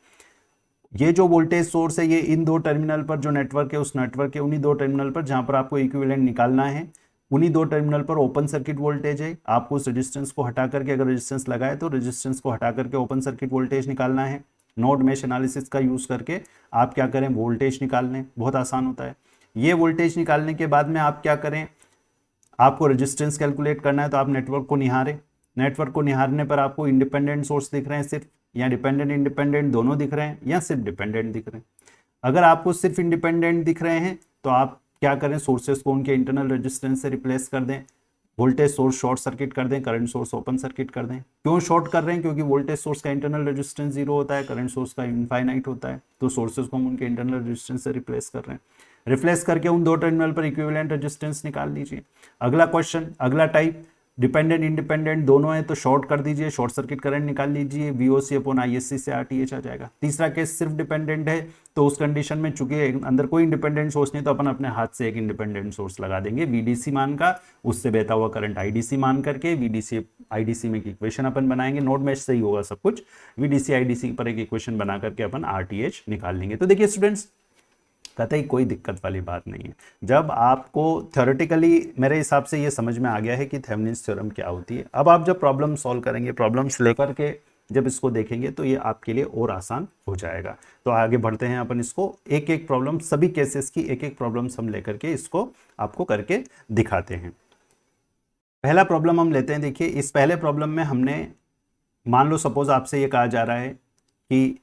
[SPEAKER 1] ये जो वोल्टेज सोर्स है, ये इन दो टर्मिनल पर जो नेटवर्क है, उस नेटवर्क के उन्हीं दो टर्मिनल पर जहां पर आपको इक्विवेलेंट निकालना है, उन्हीं दो टर्मिनल पर ओपन सर्किट वोल्टेज है। आपको उस रेजिस्टेंस को हटा करके, अगर रेजिस्टेंस लगाए तो रेजिस्टेंस को हटा करके ओपन सर्किट वोल्टेज निकालना है। नोड मेश एनालिसिस का यूज करके आप क्या करें? वोल्टेज निकाल लें, बहुत आसान होता है। ये वोल्टेज निकालने के बाद में आप क्या करें? आपको रेजिस्टेंस कैलकुलेट करना है, तो आप नेटवर्क को निहारें। नेटवर्क को निहारने पर आपको इंडिपेंडेंट सोर्स दिख रहे हैं सिर्फ, या डिपेंडेंट इंडिपेंडेंट दोनों दिख रहे हैं, या सिर्फ डिपेंडेंट दिख रहे हैं। अगर आपको सिर्फ इंडिपेंडेंट दिख रहे हैं तो आप क्या करें? सोर्सेस को उनके इंटरनल रेजिस्टेंस से रिप्लेस कर दें, वोल्टेज सोर्स शॉर्ट सर्किट कर दें, करंट सोर्स ओपन सर्किट कर दें। क्यों शॉर्ट कर रहे हैं? क्योंकि वोल्टेज सोर्स का इंटरनल रेजिस्टेंस जीरो होता है, करंट सोर्स का इनफाइनाइट होता है, तो सोर्सेस को हम उनके इंटरनल रेजिस्टेंस से रिप्लेस कर रहे हैं। रिप्लेस करके उन दो टर्मिनल पर इक्विवेलेंट रेजिस्टेंस निकाल लीजिए। अगला क्वेश्चन, अगला टाइप, डिपेंडेंट इंडिपेंडेंट दोनों है तो शॉर्ट कर दीजिए, शॉर्ट सर्किट करंट निकाल लीजिए, VOC अपॉन ISC से RTH आ जाएगा। तीसरा केस सिर्फ डिपेंडेंट है, तो उस कंडीशन में चूंकि अंदर कोई इंडिपेंडेंट सोर्स नहीं, तो अपन अपने हाथ से एक इंडिपेंडेंट सोर्स लगा देंगे VDC मान का, उससे बहता हुआ करंट IDC मान करके VDC IDC में एक इक्वेशन अपन बनाएंगे, नोड मेश से ही होगा सब कुछ, VDC IDC पर एक इक्वेशन बना करके अपन RTH निकाल लेंगे। तो देखिए स्टूडेंट्स, कतई कोई दिक्कत वाली बात नहीं है। जब आपको थ्योरेटिकली मेरे हिसाब से ये समझ में आ गया है कि थेवेनिन्स थ्योरम क्या होती है, अब आप जब प्रॉब्लम सॉल्व करेंगे, प्रॉब्लम्स लेकर के जब इसको देखेंगे तो ये आपके लिए और आसान हो जाएगा। तो आगे बढ़ते हैं अपन, इसको एक एक प्रॉब्लम, सभी केसेस की एक एक प्रॉब्लम्स हम लेकर के इसको आपको करके दिखाते हैं। पहला प्रॉब्लम हम लेते हैं। देखिए इस पहले प्रॉब्लम में हमने, मान लो सपोज आपसे ये कहा जा रहा है कि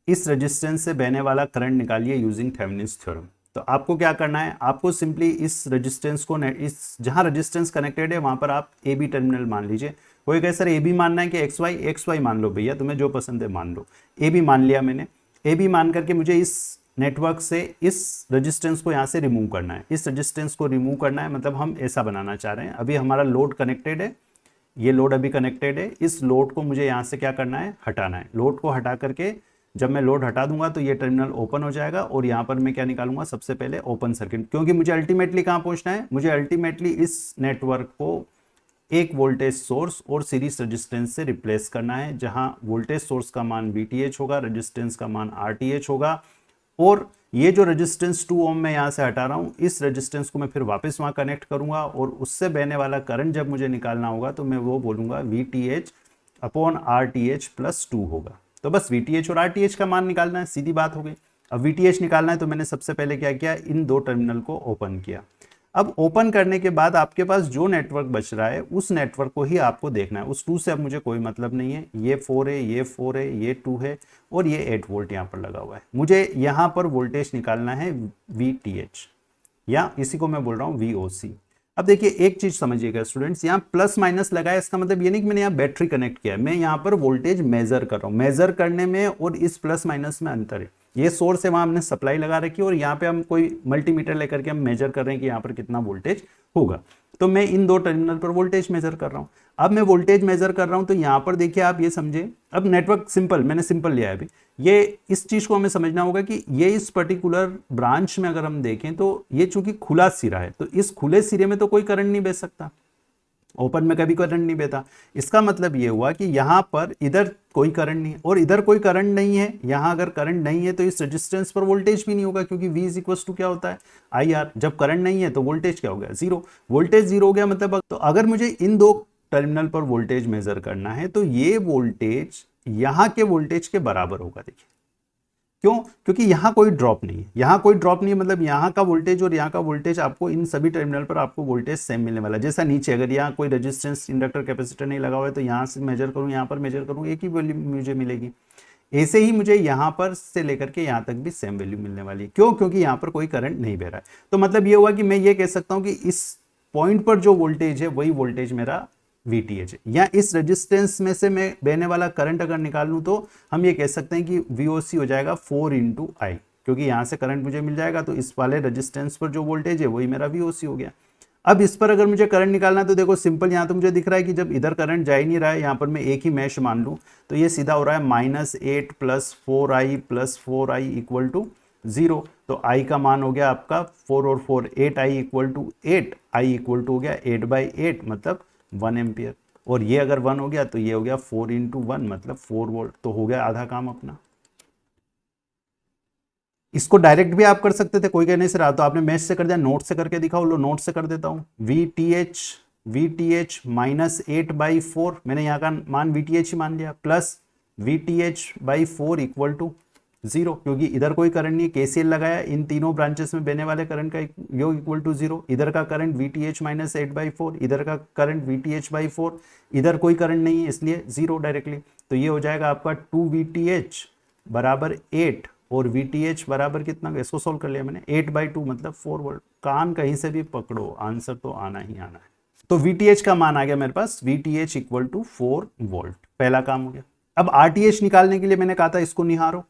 [SPEAKER 1] इस रेजिस्टेंस से बहने वाला करंट निकालिए यूजिंग थेवेनिन्स थ्योरम। तो आपको क्या करना है, आपको सिंपली इस रेजिस्टेंस को, इस जहां रेजिस्टेंस कनेक्टेड है वहां पर आप ए बी टर्मिनल मान लीजिए। कोई कहे सर ए बी मानना है कि एक्स वाई मान लो, भैया तुम्हें जो पसंद है मान लो। ए बी मान लिया मैंने। ए बी मान करके मुझे इस नेटवर्क से इस रेजिस्टेंस को यहाँ से रिमूव करना है। इस रेजिस्टेंस को रिमूव करना है, मतलब हम ऐसा बनाना चाह रहे हैं। अभी हमारा लोड कनेक्टेड है, ये लोड अभी कनेक्टेड है। इस लोड को मुझे यहाँ से क्या करना है, हटाना है। लोड को हटा करके जब मैं लोड हटा दूंगा तो ये टर्मिनल ओपन हो जाएगा और यहाँ पर मैं क्या निकालूंगा, सबसे पहले ओपन सर्किट, क्योंकि मुझे अल्टीमेटली कहाँ पहुँचना है, मुझे अल्टीमेटली इस नेटवर्क को एक वोल्टेज सोर्स और सीरीज रेजिस्टेंस से रिप्लेस करना है, जहां वोल्टेज सोर्स का मान VTH होगा, रेजिस्टेंस का मान RTH होगा, और ये जो रेजिस्टेंस 2 ओम मैं यहाँ से हटा रहा हूँ, इस रेजिस्टेंस को मैं फिर वापस वहाँ कनेक्ट करूँगा और उससे बहने वाला करंट जब मुझे निकालना होगा तो मैं वो बोलूँगा VTH अपॉन RTH प्लस 2 होगा। तो बस VTH और RTH का मान निकालना है, सीधी बात हो गई। अब VTH निकालना है तो मैंने सबसे पहले क्या किया, इन दो टर्मिनल को ओपन किया। अब ओपन करने के बाद आपके पास जो नेटवर्क बच रहा है उस नेटवर्क को ही आपको देखना है। उस 2 से अब मुझे कोई मतलब नहीं है। ये 4 है, ये 4 है, ये 2 है और ये 8 वोल्ट यहाँ पर लगा हुआ है। मुझे यहाँ पर वोल्टेज निकालना है VTH, या इसी को मैं बोल रहा हूँ VOC। अब देखिए एक चीज समझिएगा स्टूडेंट्स, यहाँ प्लस माइनस लगा है, इसका मतलब ये नहीं कि मैंने यहाँ बैटरी कनेक्ट किया है। मैं यहाँ पर वोल्टेज मेजर कर रहा हूँ। मेजर करने में और इस प्लस माइनस में अंतर है। ये सोर्स है, वहां हमने सप्लाई लगा रखी है और यहाँ पे हम कोई मल्टीमीटर लेकर के हम मेजर कर रहे हैं कि यहाँ पर कितना वोल्टेज होगा। तो मैं इन दो टर्मिनल पर वोल्टेज मेजर कर रहा हूँ। अब मैं वोल्टेज मेजर कर रहा हूँ तो यहाँ पर देखिए आप ये समझे, अब नेटवर्क सिंपल, मैंने सिंपल लिया है अभी। ये इस चीज को हमें समझना होगा कि ये इस पर्टिकुलर ब्रांच में अगर हम देखें तो ये चूंकि खुला सिरा है, तो इस खुले सिरे में तो कोई करंट नहीं बह सकता, ओपन में कभी करंट नहीं बहता। इसका मतलब ये हुआ कि यहाँ पर इधर कोई करंट नहीं है और इधर कोई करंट नहीं है। यहाँ अगर करंट नहीं है तो इस रेजिस्टेंस पर वोल्टेज भी नहीं होगा, क्योंकि V इज इक्वल टू क्या होता है, IR। जब करंट नहीं है तो वोल्टेज क्या हो गया, जीरो। वोल्टेज जीरो हो गया, मतलब तो अगर मुझे इन दो टर्मिनल पर वोल्टेज मेजर करना है तो ये वोल्टेज यहाँ के वोल्टेज के बराबर होगा। देखिए क्यों, क्योंकि यहाँ कोई ड्रॉप नहीं है। यहाँ कोई ड्रॉप नहीं है, मतलब यहाँ का वोल्टेज और यहाँ का वोल्टेज आपको इन सभी टर्मिनल पर आपको वोल्टेज सेम मिलने वाला है। जैसा नीचे अगर यहाँ कोई रेजिस्टेंस, इंडक्टर, कैपेसिटर नहीं लगा हुआ है तो यहाँ से मेजर करूँ, यहाँ पर मेजर करूँ, एक ही वैल्यू मुझे मिलेगी। ऐसे ही मुझे यहाँ पर से लेकर के यहाँ तक भी सेम वैल्यू मिलने वाली है। क्यों, क्योंकि यहाँ पर कोई करंट नहीं बह रहा है। तो मतलब ये हुआ कि मैं ये कह सकता हूँ कि इस पॉइंट पर जो वोल्टेज है वही वोल्टेज मेरा VTH है। या इस रेजिस्टेंस में से मैं बहने वाला करंट अगर निकाल लूं तो हम ये कह सकते हैं कि VOC हो जाएगा 4 × I, क्योंकि यहां से करंट मुझे मिल जाएगा तो इस वाले रेजिस्टेंस पर जो वोल्टेज है वही मेरा VOC हो गया। अब इस पर अगर मुझे करंट निकालना है तो देखो सिंपल, यहाँ तो मुझे दिख रहा है कि जब इधर करंट जा ही नहीं रहा है, यहाँ पर मैं एक ही मैश मान लूँ तो ये सीधा हो रहा है -8 + 4I + 4I = 0। तो I का मान हो गया आपका 4 और 4 8I = 8, I = हो गया 8/8 मतलब 1 एम्पियर। और ये अगर 1 हो गया तो ये हो गया 4 × 1 मतलब 4 वोल्ट। तो हो गया आधा काम अपना। इसको डायरेक्ट भी आप कर सकते थे, कोई कहने से रहा तो आपने मैथ से कर दिया, नोट से करके दिखाओ। लो नोट से कर देता हूँ। VTH -8/4, मैंने यहाँ का मान VTH ही मान लिया, प्लस VTH/4 = 0, क्योंकि इधर कोई करंट नहीं है। KCL लगाया, इन तीनों ब्रांचेस में बहने वाले करंट का योग = 0। इधर का करंट VTH -8/4, इधर का करंट VTH/4, इधर कोई करंट नहीं है इसलिए 0 डायरेक्टली। तो ये हो जाएगा आपका 2VTH = 8 और VTH बराबर कितना, इसको सोल्व कर लिया मैंने, 8/2 मतलब 4 वोल्ट। कान कहीं से भी पकड़ो, आंसर तो आना ही आना है। तो VTH का मान आ गया मेरे पास, VTH = 4 वोल्ट। पहला काम हो गया। अब RTH निकालने के लिए मैंने कहा था इसको निहारो,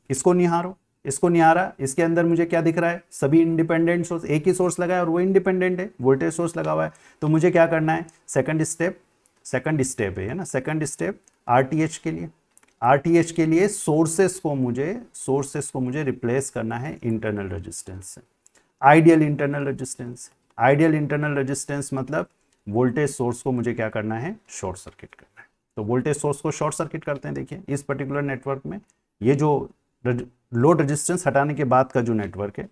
[SPEAKER 1] इसको निहारो, इसको निहारा। इसके अंदर मुझे क्या दिख रहा है, सभी इंडिपेंडेंट सोर्स, एक ही सोर्स लगा है और वो इंडिपेंडेंट है, वोल्टेज सोर्स लगा हुआ है। तो मुझे क्या करना है, सेकंड स्टेप है ना, सेकंड स्टेप RTH के लिए। RTH के लिए सोर्सेस को मुझे रिप्लेस करना है इंटरनल रेजिस्टेंस से, ideal internal resistance. Ideal internal resistance मतलब वोल्टेज सोर्स को मुझे क्या करना है, शॉर्ट सर्किट करना है। तो वोल्टेज सोर्स को शॉर्ट सर्किट करते हैं। देखिए इस पर्टिकुलर नेटवर्क में ये जो लोड रेजिस्टेंस हटाने के बाद का जो नेटवर्क है,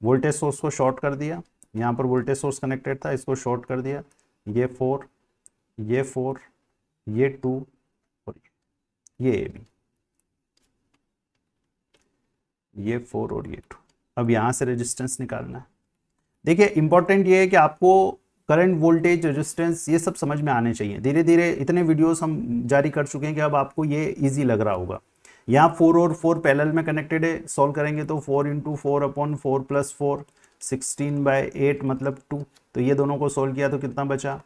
[SPEAKER 1] वोल्टेज सोर्स को शॉर्ट कर दिया, यहाँ पर वोल्टेज सोर्स कनेक्टेड था, इसको शॉर्ट कर दिया, ये 4, ये 2 और ये ए बी, ये 4 और ये 2। अब यहाँ से रेजिस्टेंस निकालना है। देखिए इंपॉर्टेंट ये है कि आपको करंट, वोल्टेज, रेजिस्टेंस ये सब समझ में आने चाहिए। धीरे धीरे इतने वीडियोस हम जारी कर चुके हैं कि अब आपको ये इजी लग रहा होगा। यहाँ 4 और 4 पैरेलल में कनेक्टेड है, सॉल्व करेंगे तो 4 × 4/4 + 4 16/8 मतलब 2। तो ये दोनों को सॉल्व किया तो कितना बचा,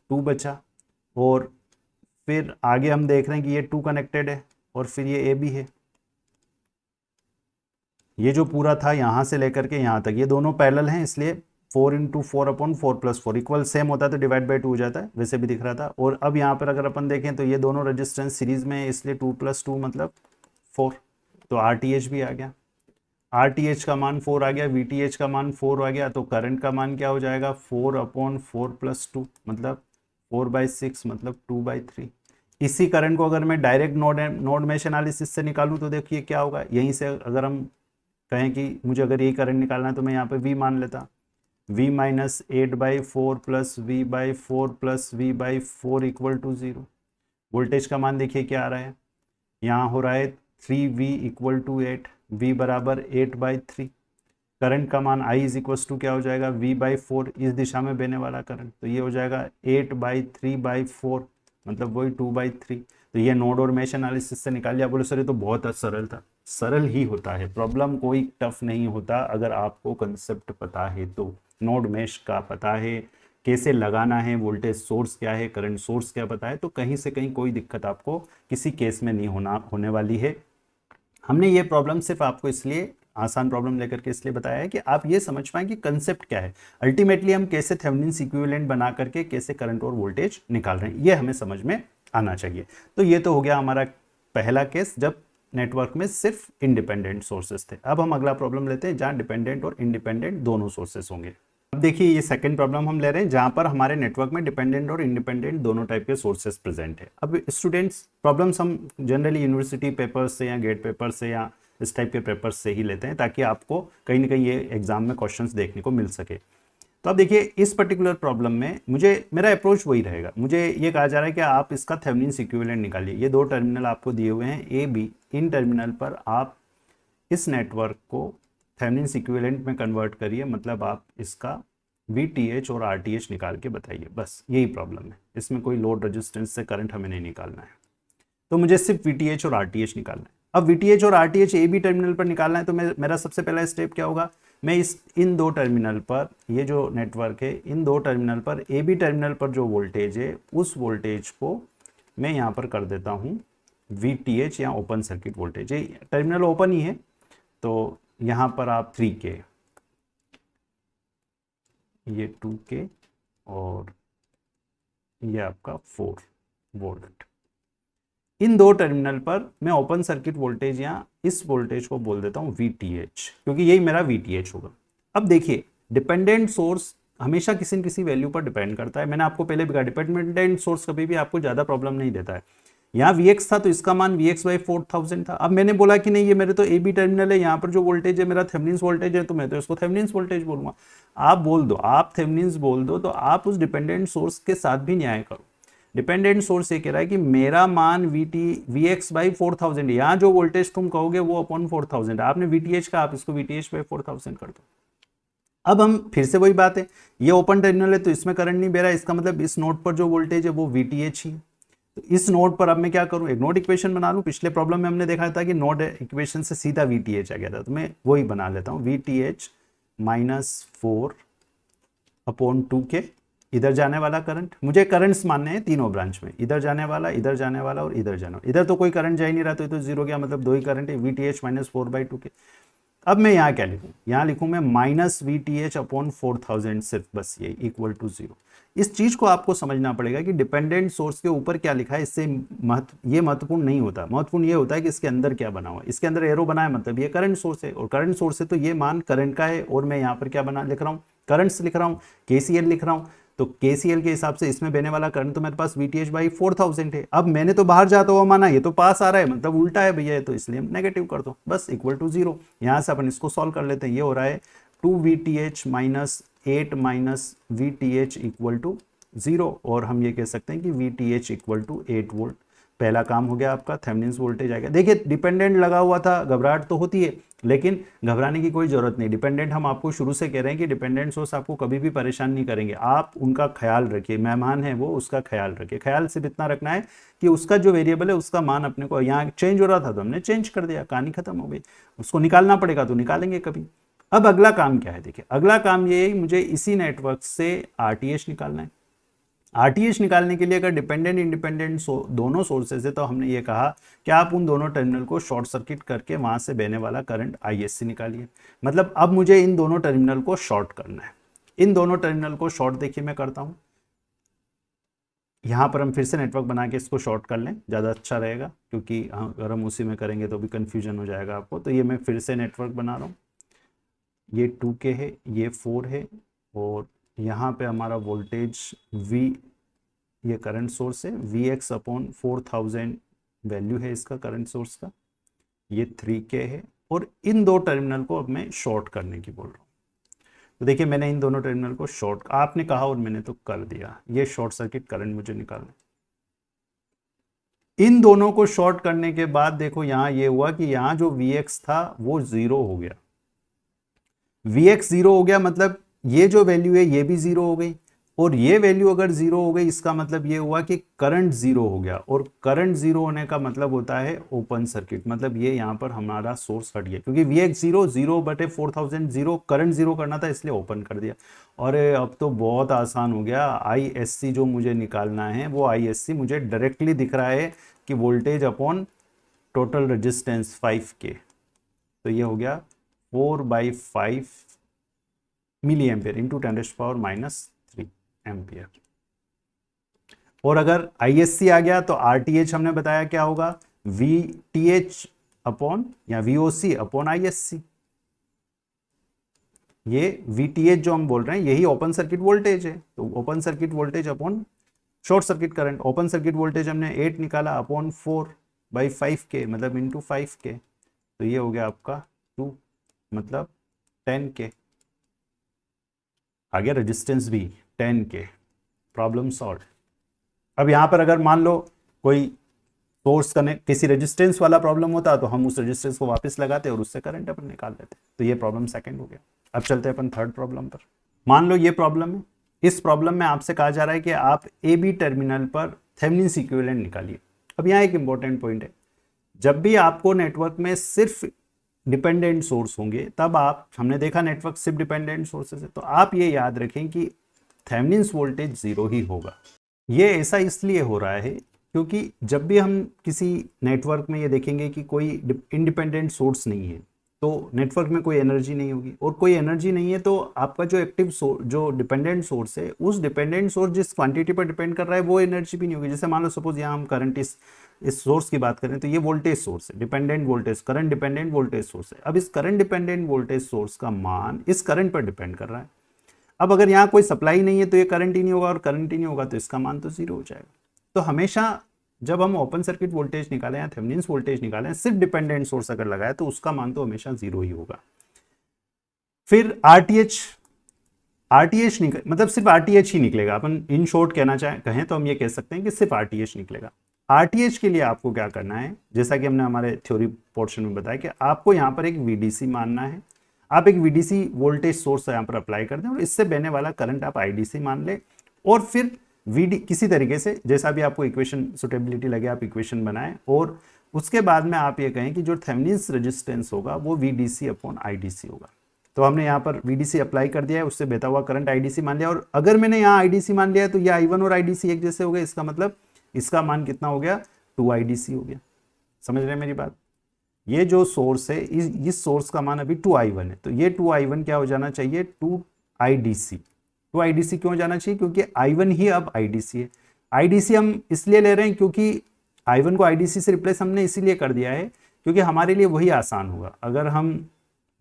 [SPEAKER 1] 2 बचा। और फिर आगे हम देख रहे हैं कि ये 2 कनेक्टेड है और फिर ये ए बी है। ये जो पूरा था यहाँ से लेकर के यहाँ तक ये दोनों पैरेलल हैं, इसलिए 4 × 4/4 + 4 इक्वल सेम होता है तो डिवाइड बाई 2 हो जाता है, वैसे भी दिख रहा था। और अब यहाँ पर अगर अपन देखें तो ये दोनों रेजिस्टेंस सीरीज में है, इसलिए 2 + 2 मतलब 4। तो RTH भी आ गया, RTH का मान 4 आ गया, VTH का मान 4 आ गया। तो करंट का मान क्या हो जाएगा, 4/4 + 2 मतलब 4/6 मतलब 2/3। इसी करंट को अगर मैं डायरेक्ट नोड मेश एनालिसिस से निकालूं तो देखिए क्या होगा। यहीं से अगर हम कहें कि मुझे अगर यही करंट निकालना है तो मैं यहाँ पे V मान लेता, V - 8/4 + V/4 + V/4 = 0। वोल्टेज का मान देखिए क्या आ रहा है, यहाँ हो रहा है 3V = 8, V बराबर 8/3। करंट का मान I = क्या हो जाएगा, V/4, इस दिशा में बहने वाला करंट, तो ये हो जाएगा 8/3/4 मतलब वही 2/3। तो ये नोड और मेश एनालिसिस से निकाल लिया। बोले सर ये तो बहुत सरल था। सरल ही होता है, प्रॉब्लम कोई टफ नहीं होता अगर आपको कंसेप्ट पता है तो। नोड मेश का पता है, कैसे लगाना है, वोल्टेज सोर्स क्या है, करंट सोर्स क्या पता है, तो कहीं से कहीं कोई दिक्कत आपको किसी केस में नहीं होने वाली है। हमने ये प्रॉब्लम सिर्फ आपको इसलिए आसान प्रॉब्लम लेकर के इसलिए बताया है कि आप ये समझ पाएं कि कंसेप्ट क्या है। अल्टीमेटली हम कैसे थेवेनिन इक्विवेलेंट बना करके कैसे करंट और वोल्टेज निकाल रहे हैं, ये हमें समझ में आना चाहिए। तो ये तो हो गया हमारा पहला केस जब नेटवर्क में सिर्फ इंडिपेंडेंट सोर्सेस थे। अब हम अगला प्रॉब्लम लेते हैं जहां डिपेंडेंट और इंडिपेंडेंट दोनों सोर्सेस होंगे। अब देखिए ये सेकंड प्रॉब्लम हम ले रहे हैं जहां पर हमारे नेटवर्क में डिपेंडेंट और इंडिपेंडेंट दोनों टाइप के सोर्सेस प्रेजेंट है। अब स्टूडेंट्स प्रॉब्लम्स हम जनरली यूनिवर्सिटी पेपर्स से या गेट पेपर से या इस टाइप के पेपर्स से ही लेते हैं ताकि आपको कहीं ना कहीं ये एग्जाम में क्वेश्चंस देखने को मिल सके। तो अब देखिए इस पर्टिकुलर प्रॉब्लम में मेरा अप्रोच वही रहेगा। मुझे ये कहा जा रहा है कि आप इसका थेवेनिन इक्विवेलेंट निकालिए। ये दो टर्मिनल आपको दिए हुए हैं ए बी, इन टर्मिनल पर आप इस नेटवर्क को थेवेनिन इक्विवेलेंट में कन्वर्ट करिए, मतलब आप इसका VTH और RTH निकाल के बताइए। बस यही प्रॉब्लम है, इसमें कोई लोड रेजिस्टेंस से करंट हमें नहीं निकालना है, तो मुझे सिर्फ VTH और RTH निकालना है। अब VTH और RTH ए बी टर्मिनल पर निकालना है तो मेरा सबसे पहला स्टेप क्या होगा, मैं इन दो टर्मिनल पर, ये जो नेटवर्क है इन दो टर्मिनल पर ए बी टर्मिनल पर जो वोल्टेज है उस वोल्टेज को मैं यहाँ पर कर देता हूँ VTH या ओपन सर्किट वोल्टेज। ये टर्मिनल ओपन ही है तो यहाँ पर आप 3K, ये 2K और ये आपका 4 वोल्ट। इन दो टर्मिनल पर मैं ओपन सर्किट वोल्टेज या इस वोल्टेज को बोल देता हूं VTH, क्योंकि यही मेरा VTH होगा। अब देखिए डिपेंडेंट सोर्स हमेशा किसी न किसी वैल्यू पर डिपेंड करता है। मैंने आपको पहले भी कहा डिपेंडेंट सोर्स कभी भी आपको ज़्यादा प्रॉब्लम नहीं देता है। यहाँ Vx था तो इसका मान Vx/4000 था। अब मैंने बोला कि नहीं ये मेरे तो ए बी टर्मिनल है, यहाँ पर जो वोल्टेज है मेरा थेवेनिन वोल्टेज है, तो मैं तो इसको थेवेनिन वोल्टेज बोलूंगा। आप बोल दो, आप थेवेनिन बोल दो, तो आप उस डिपेंडेंट सोर्स के साथ भी न्याय करो। डिपेंडेंट सोर्स ये कह रहा है कि मेरा मान Vx/4000, यहाँ जो वोल्टेज तुम कहोगे वो अपॉन 4000, आपने VTH का, आप इसको VTH/4000 कर दो। अब हम फिर से वही बात है, ये ओपन टर्मिनल है तो इसमें करंट नहीं बह रहा है, इसका मतलब इस नोड पर जो वोल्टेज है वो VTH ही है। तो इस नोड पर अब मैं क्या करूं, एक नोड इक्वेशन बना लूं। पिछले प्रॉब्लम में हमने देखा था कि नोड इक्वेशन से सीधा VTH आ गया था, तो मैं वही बना लेता हूं VTH -4/2K। इधर जाने वाला करंट, मुझे करंट्स मानने हैं तीनों ब्रांच में, इधर जाने वाला, इधर जाने वाला और इधर जाने वाला। इधर तो कोई करंट जा ही नहीं रहा तो जीरो गया, मतलब दो ही करंट है, VTH -4/2K। अब मैं यहाँ क्या लिखूँ, यहाँ लिखूँ मैं -VTH/4000 सिर्फ, बस ये = 0। इस चीज़ को आपको समझना पड़ेगा कि डिपेंडेंट सोर्स के ऊपर क्या लिखा है, इससे ये महत्वपूर्ण नहीं होता। महत्वपूर्ण ये होता है कि इसके अंदर क्या बना हुआ है। इसके अंदर एरो बना है मतलब ये करंट सोर्स है, और करंट सोर्स है तो ये मान करंट का है, और मैं यहाँ पर क्या लिख रहा हूँ, करंट्स लिख रहा हूँ, KCL लिख रहा हूँ। तो KCL के हिसाब से इसमें बहने वाला करंट तो मेरे पास VTH/4000 है। अब मैंने तो बाहर जाता हुआ माना, ये तो पास आ रहा है, मतलब उल्टा है भैया, तो इसलिए नेगेटिव कर दो, बस = 0। यहाँ से अपन इसको सॉल्व कर लेते हैं। ये हो रहा है 2VTH - 8 VTH = 0, और हम ये कह सकते हैं कि VTH = 8 वोल्ट। पहला काम हो गया आपका, थेवेनिन्स वोल्टेज आ गया। देखिए डिपेंडेंट लगा हुआ था, घबराहट तो होती है, लेकिन घबराने की कोई जरूरत नहीं। डिपेंडेंट हम आपको शुरू से कह रहे हैं कि डिपेंडेंट सोर्स आपको कभी भी परेशान नहीं करेंगे, आप उनका ख्याल रखिए, मेहमान है वो, उसका ख्याल रखिए। ख्याल सिर्फ इतना रखना है कि उसका जो वेरिएबल है उसका मान अपने को, यहाँ चेंज हो रहा था तो हमने चेंज कर दिया, कहानी खत्म हो गई। उसको निकालना पड़ेगा तो निकालेंगे कभी। अब अगला काम क्या है, देखिए अगला काम ये है, मुझे इसी नेटवर्क से आरटीएच निकालना है। आरटीएच निकालने के लिए अगर डिपेंडेंट इंडिपेंडेंट दोनों सोर्सेज है तो हमने ये कहा कि आप उन दोनों टर्मिनल को शॉर्ट सर्किट करके वहां से बहने वाला करंट आईएससी निकालिए। मतलब अब मुझे इन दोनों टर्मिनल को शॉर्ट करना है। इन दोनों टर्मिनल को शॉर्ट देखिए मैं करता हूं, यहां पर हम फिर से नेटवर्क बना के इसको शॉर्ट कर लें, ज़्यादा अच्छा रहेगा, क्योंकि अगर हम उसी में करेंगे तो भी कन्फ्यूजन हो जाएगा आपको। तो ये मैं फिर से नेटवर्क बना रहा हूँ, ये 2K है, ये 4 है, और यहाँ पे हमारा वोल्टेज V, ये करंट सोर्स है, Vx अपॉन 4000 वैल्यू है इसका करंट सोर्स का, ये 3K है, और इन दो टर्मिनल को अब मैं शॉर्ट करने की बोल रहा हूँ। तो देखिए मैंने इन दोनों टर्मिनल को शॉर्ट, आपने कहा और मैंने तो कर दिया, ये शॉर्ट सर्किट करंट मुझे निकालना। इन दोनों को शॉर्ट करने के बाद देखो यहां ये हुआ कि यहां जो Vx था वो 0 हो गया। Vx 0 हो गया मतलब ये जो वैल्यू है ये भी 0 हो गई, और ये वैल्यू अगर 0 हो गई इसका मतलब ये हुआ कि करंट 0 हो गया, और करंट 0 होने का मतलब होता है ओपन सर्किट। मतलब ये यहाँ पर हमारा सोर्स हट गया, क्योंकि Vx 0 0/4000 0, करंट 0 करना था इसलिए ओपन कर दिया। और अब तो बहुत आसान हो गया, ISC जो मुझे निकालना है वो ISC मुझे डायरेक्टली दिख रहा है कि voltage upon total resistance 5K। तो ये हो गया 4/5 मिली एम्पियर इंटू 10⁻³ एम्पियर। और अगर ISC आ गया तो RTH हमने बताया क्या होगा, VTH अपॉन या VOC अपॉन ISC। ये VTH जो हम बोल रहे हैं यही ओपन सर्किट वोल्टेज है, तो open circuit voltage upon short circuit current. Open circuit voltage हमने 8 निकाला अपॉन 4/5K मतलब इंटू 5K, तो ये हो गया आपका 2 मतलब 10K आ गया, रेजिस्टेंस भी 10K। Problem solve. अब यहां पर अगर मान लो कोई सोर्स कनेक्ट, किसी रेजिस्टेंस वाला प्रॉब्लम होता तो हम उस रेजिस्टेंस को वापस लगाते और उससे करंट अपन निकाल लेते। तो ये प्रॉब्लम सेकंड हो गया। अब चलते हैं अपन थर्ड प्रॉब्लम पर। मान लो ये प्रॉब्लम है, इस प्रॉब्लम में आपसे कहा जा रहा है कि आप AB टर्मिनल पर थेवेनिन्स इक्विवेलेंट निकालिए। अब यहाँ एक इंपॉर्टेंट पॉइंट है, जब भी आपको नेटवर्क में सिर्फ डिपेंडेंट सोर्स होंगे तब आप, हमने देखा नेटवर्क सिर्फ डिपेंडेंट सोर्सेस है, तो आप ये याद रखें कि थेवेनिन्स वोल्टेज 0 ही होगा। ये ऐसा इसलिए हो रहा है क्योंकि जब भी हम किसी नेटवर्क में ये देखेंगे कि कोई इंडिपेंडेंट सोर्स नहीं है तो नेटवर्क में कोई एनर्जी नहीं होगी, और कोई एनर्जी नहीं है तो आपका जो एक्टिव जो डिपेंडेंट सोर्स है, उस डिपेंडेंट सोर्स जिस क्वांटिटी पर डिपेंड कर रहा है वो एनर्जी भी नहीं होगी। जैसे मान लो सपोज यहाँ हम करंट इस सोर्स की बात करें तो ये वोल्टेज सोर्स है, dependent voltage, current dependent voltage source है। अब इस करंट डिपेंडेंट वोल्टेज सोर्स का मान इस करंट पर डिपेंड कर रहा है। अब अगर यहाँ कोई सप्लाई नहीं है तो ये करंट ही नहीं होगा, और करंट ही नहीं होगा तो इसका मान तो 0 हो जाएगा। तो हमेशा जब हम ओपन सर्किट वोल्टेज निकालें या थेवेनिन्स वोल्टेज निकालें, सिर्फ डिपेंडेंट सोर्स अगर लगाए तो उसका मान तो हमेशा 0 ही होगा। फिर आरटीएच मतलब सिर्फ आरटीएच ही निकलेगा। अपन इन शॉर्ट कहें तो हम ये कह सकते हैं कि सिर्फ आरटीएच निकलेगा। आरटीएच के लिए आपको क्या करना है, जैसा कि हमने हमारे थ्योरी पोर्शन में बताया कि आपको यहाँ पर एक VDC मानना है। आप एक VDC वोल्टेज सोर्स यहाँ पर अप्लाई कर दें और इससे बहने वाला करंट आप IDC मान ले, और फिर किसी तरीके से जैसा भी आपको इक्वेशन सुटेबिलिटी लगे आप इक्वेशन बनाएं, और उसके बाद में आप ये कहें कि जो थेवेनिन्स रेजिस्टेंस होगा वो VDC अपॉन IDC होगा। तो हमने यहाँ पर VDC अप्लाई कर दिया है, उससे बहता हुआ करंट IDC मान लिया, और अगर मैंने यहाँ IDC मान लिया है तो ये I1 और IDC एक जैसे हो गए, इसका मतलब इसका मान कितना हो गया, 2 IDC हो गया। समझ रहे हैं मेरी बात? ये जो सोर्स है इस सोर्स का मान अभी 2 I1 है, तो ये 2 I1 क्या हो जाना चाहिए, 2 IDC। 2 IDC क्यों जाना चाहिए, क्योंकि I1 ही अब IDC है। IDC हम इसलिए ले रहे हैं क्योंकि I1 को IDC से रिप्लेस हमने इसीलिए कर दिया है क्योंकि हमारे लिए वही आसान होगा। अगर हम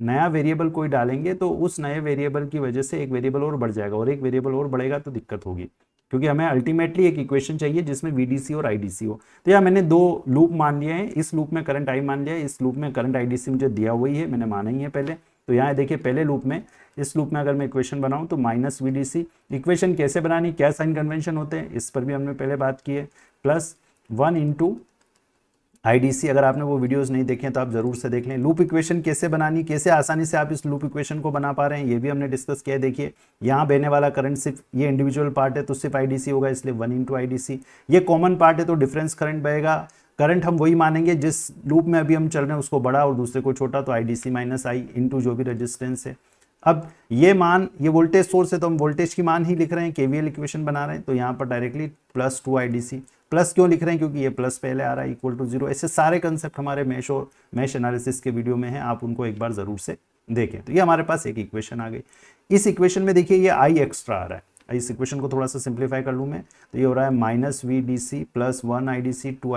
[SPEAKER 1] नया वेरिएबल कोई डालेंगे तो उस नए वेरिएबल की वजह से एक वेरिएबल और बढ़ जाएगा, और एक वेरिएबल और बढ़ेगा तो दिक्कत होगी, क्योंकि हमें अल्टीमेटली एक इक्वेशन चाहिए जिसमें VDC और IDC हो। तो यहाँ मैंने 2 लूप मान लिए हैं, इस लूप में करंट I मान लिया है, इस लूप में करंट IDC मुझे दिया हुआ ही है, मैंने माना ही है पहले। तो यहाँ देखिए पहले लूप में, इस लूप में अगर मैं इक्वेशन बनाऊँ तो -VDC, इक्वेशन कैसे बनानी, क्या साइन कन्वेंशन होते हैं इस पर भी हमने पहले बात की है, प्लस 1 इंटू IDC। अगर आपने वो वीडियोस नहीं देखे तो आप जरूर से देख लें। लूप इक्वेशन कैसे बनानी, कैसे आसानी से आप इस लूप इक्वेशन को बना पा रहे हैं, ये भी हमने डिस्कस किया है। देखिए यहाँ बहने वाला करंट सिर्फ ये इंडिविजुअल पार्ट है तो सिर्फ IDC होगा, इसलिए 1 इंटू IDC। ये कॉमन पार्ट है तो डिफरेंस करंट बहेगा। करंट हम वही मानेंगे जिस लूप में अभी हम चल रहे हैं उसको बड़ा और दूसरे को छोटा, तो IDC माइनस I इंटू जो भी रेजिस्टेंस है। अब ये मान, ये वोल्टेज सोर्स है तो हम वोल्टेज की मान ही लिख रहे हैं, KVL इक्वेशन बना रहे हैं, तो यहाँ पर डायरेक्टली प्लस 2 IDC। प्लस क्यों लिख रहे हैं, क्योंकि ये प्लस पहले आ रहा है, इक्वल टू 0। ऐसे सारे कंसेप्ट हमारे मेश और मेश एनालिसिस के वीडियो में हैं, आप उनको एक बार जरूर से देखें। तो ये हमारे पास एक इक्वेशन आ गई। इस इक्वेशन में देखिए ये I एक्स्ट्रा आ रहा है। इस इक्वेशन को थोड़ा सा सिंप्लीफाई कर लूँ मैं, तो ये हो रहा है minus VDC plus 1 IDC 2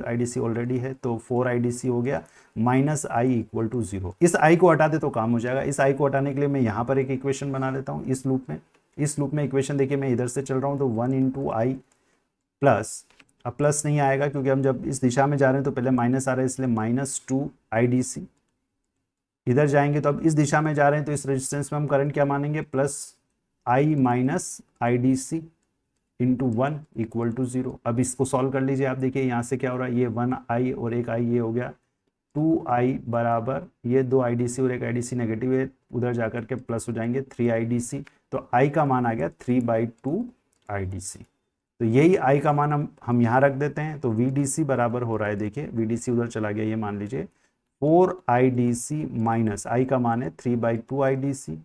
[SPEAKER 1] IDC already है तो 4 IDC हो गया, माइनस I इक्वल टू 0। इस I को हटा दे तो काम हो जाएगा। इस I को हटाने के लिए मैं यहाँ पर एक इक्वेशन बना लेता हूँ इस लूप में। इस लूप में इक्वेशन देखिए मैं इधर से चल रहा हूँ तो 1 इंटू I प्लस, अब प्लस नहीं आएगा क्योंकि हम जब इस दिशा में जा रहे हैं तो पहले माइनस आ रहा है, इसलिए माइनस 2 IDC। इधर जाएंगे तो अब इस दिशा में जा रहे हैं तो इस रेजिस्टेंस में हम करंट क्या मानेंगे, plus I minus IDC into 1 equal to 0। अब इसको सॉल्व कर लीजिए आप, देखिए यहाँ से क्या हो रहा है, ये 1 I और एक I ये हो गया 2I बराबर ये 2 IDC और एक IDC नेगेटिव है, उधर जाकर के प्लस हो जाएंगे 3 IDC। तो I का मान आ गया 3/2 IDC। तो यही I का मान हम यहाँ रख देते हैं, तो VDC बराबर हो रहा है, देखिए VDC उधर चला गया, ये मान लीजिए 4 IDC माइनस I का मान है 3/2 IDC।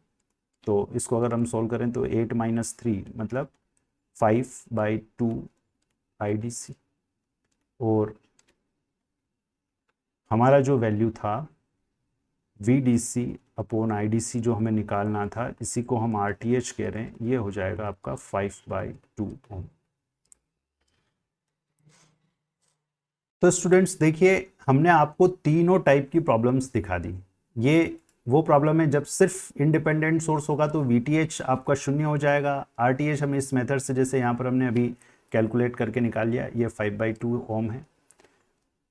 [SPEAKER 1] तो इसको अगर हम सॉल्व करें तो 8 माइनस 3 मतलब 5/2 IDC। और हमारा जो वैल्यू था VDC अपॉन IDC जो हमें निकालना था, इसी को हम RTH कह रहे हैं, ये हो जाएगा आपका 5/2 ओम। तो स्टूडेंट्स देखिए हमने आपको तीनों टाइप की प्रॉब्लम्स दिखा दी। ये वो प्रॉब्लम है जब सिर्फ इंडिपेंडेंट सोर्स होगा तो VTH आपका 0 हो जाएगा। RTH हम इस मेथड से जैसे यहाँ पर हमने अभी कैलकुलेट करके निकाल लिया, ये 5/2 ओम है।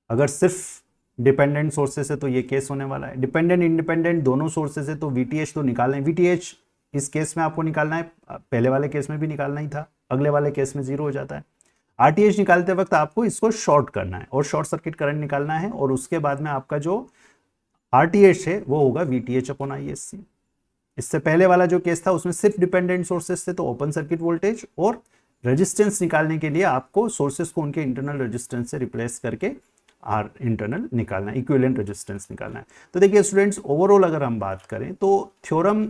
[SPEAKER 1] अगर सिर्फ डिपेंडेंट सोर्सेस है तो ये केस होने वाला है। डिपेंडेंट इंडिपेंडेंट दोनों सोर्सेस है तो VTH तो निकालना है। VTH इस केस में आपको निकालना है, पहले वाले केस में भी निकालना ही था, अगले वाले केस में 0 हो जाता है। RTH निकालते वक्त आपको इसको शॉर्ट करना है और शॉर्ट सर्किट करंट निकालना है, और उसके बाद में आपका जो RTH है वो होगा VTH अपॉन ISC। इससे पहले वाला जो केस था उसमें सिर्फ डिपेंडेंट सोर्सेस थे तो ओपन सर्किट वोल्टेज, और रेजिस्टेंस निकालने के लिए आपको सोर्सेस को उनके इंटरनल रेजिस्टेंस से रिप्लेस करके R इंटरनल निकालना है, इक्विवेलेंट रेजिस्टेंस निकालना है। तो देखिए स्टूडेंट्स ओवरऑल अगर हम बात करें तो थ्योरम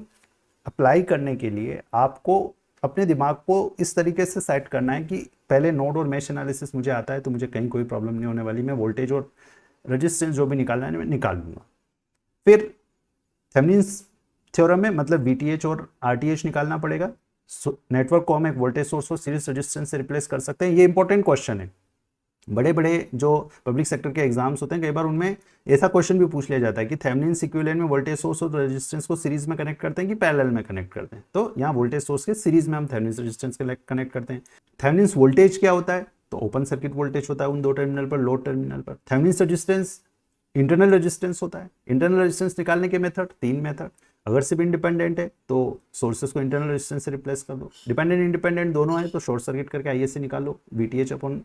[SPEAKER 1] अप्लाई करने के लिए आपको अपने दिमाग को इस तरीके से सेट करना है कि पहले नोड और मेश एनालिसिस मुझे आता है तो मुझे कहीं कोई प्रॉब्लम नहीं होने वाली, मैं वोल्टेज और रेजिस्टेंस जो भी निकालना है मैं निकाल लूँगा। फिर थेवेनिन्स थ्योरम में मतलब VTH और RTH निकालना पड़ेगा। नेटवर्क को हम एक वोल्टेज सोर्स और सीरीज रेजिस्टेंस से रिप्लेस कर सकते हैं। ये इंपॉर्टेंट क्वेश्चन है। बड़े बड़े जो पब्लिक सेक्टर के एग्जाम्स होते हैं कई बार उनमें ऐसा क्वेश्चन भी पूछ लिया जाता है कि थेवेनिन्स इक्विवेलेंट में वोल्टेज सोर्स और रेजिस्टेंस को सीरीज में कनेक्ट करते हैं कि पैरेलल में कनेक्ट करते हैं। तो यहाँ वोल्टेज सोर्स के सीरीज में हम थेवेनिन्स रेजिस्टेंस कनेक्ट करते हैं। थेवेनिन्स वोल्टेज क्या होता है, तो ओपन सर्किट वोल्टेज होता है उन दो टर्मिनल पर, लोड टर्मिनल पर। थेवेनिन्स रेजिस्टेंस इंटरनल रेजिस्टेंस होता है। इंटरनल रेजिस्टेंस निकालने के मेथड 3 मेथड। अगर सिर्फ इंडिपेंडेंट है तो सोर्सेस को इंटरनल रेजिस्टेंस से रिप्लेस कर दो, डिपेंडेंट इंडिपेंडेंट दोनों है तो शॉर्ट सर्किट करके ISC निकालो, VTH अपॉन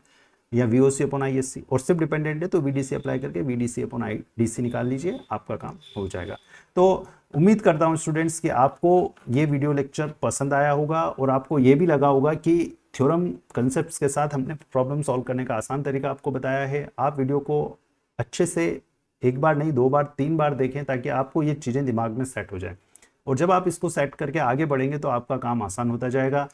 [SPEAKER 1] या VOC अपॉन ISC, और सिर्फ डिपेंडेंट है तो VDC अप्लाई करके VDC अपॉन IDC निकाल लीजिए, आपका काम हो जाएगा। तो उम्मीद करता हूँ स्टूडेंट्स कि आपको ये वीडियो लेक्चर पसंद आया होगा और आपको ये भी लगा होगा कि थ्योरम कंसेप्ट्स के साथ हमने प्रॉब्लम सॉल्व करने का आसान तरीका आपको बताया है। आप वीडियो को अच्छे से एक बार नहीं 2 बार 3 बार देखें ताकि आपको ये चीज़ें दिमाग में सेट हो जाए, और जब आप इसको सेट करके आगे बढ़ेंगे तो आपका काम आसान होता जाएगा।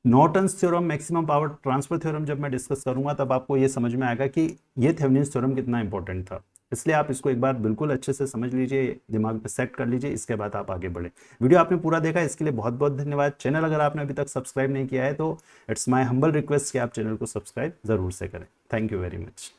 [SPEAKER 1] Norton's theorem, maximum power transfer theorem जब मैं डिस्कस करूंगा तब आपको ये समझ में आएगा कि ये थेवेनिन्स थ्योरम कितना इंपॉर्टेंट था। इसलिए आप इसको एक बार बिल्कुल अच्छे से समझ लीजिए, दिमाग पे सेट कर लीजिए, इसके बाद आप आगे बढ़े। वीडियो आपने पूरा देखा इसके लिए बहुत बहुत धन्यवाद। चैनल अगर आपने अभी तक सब्सक्राइब नहीं किया है तो इट्स माय हम्बल रिक्वेस्ट कि आप चैनल को सब्सक्राइब जरूर से करें। Thank you very much.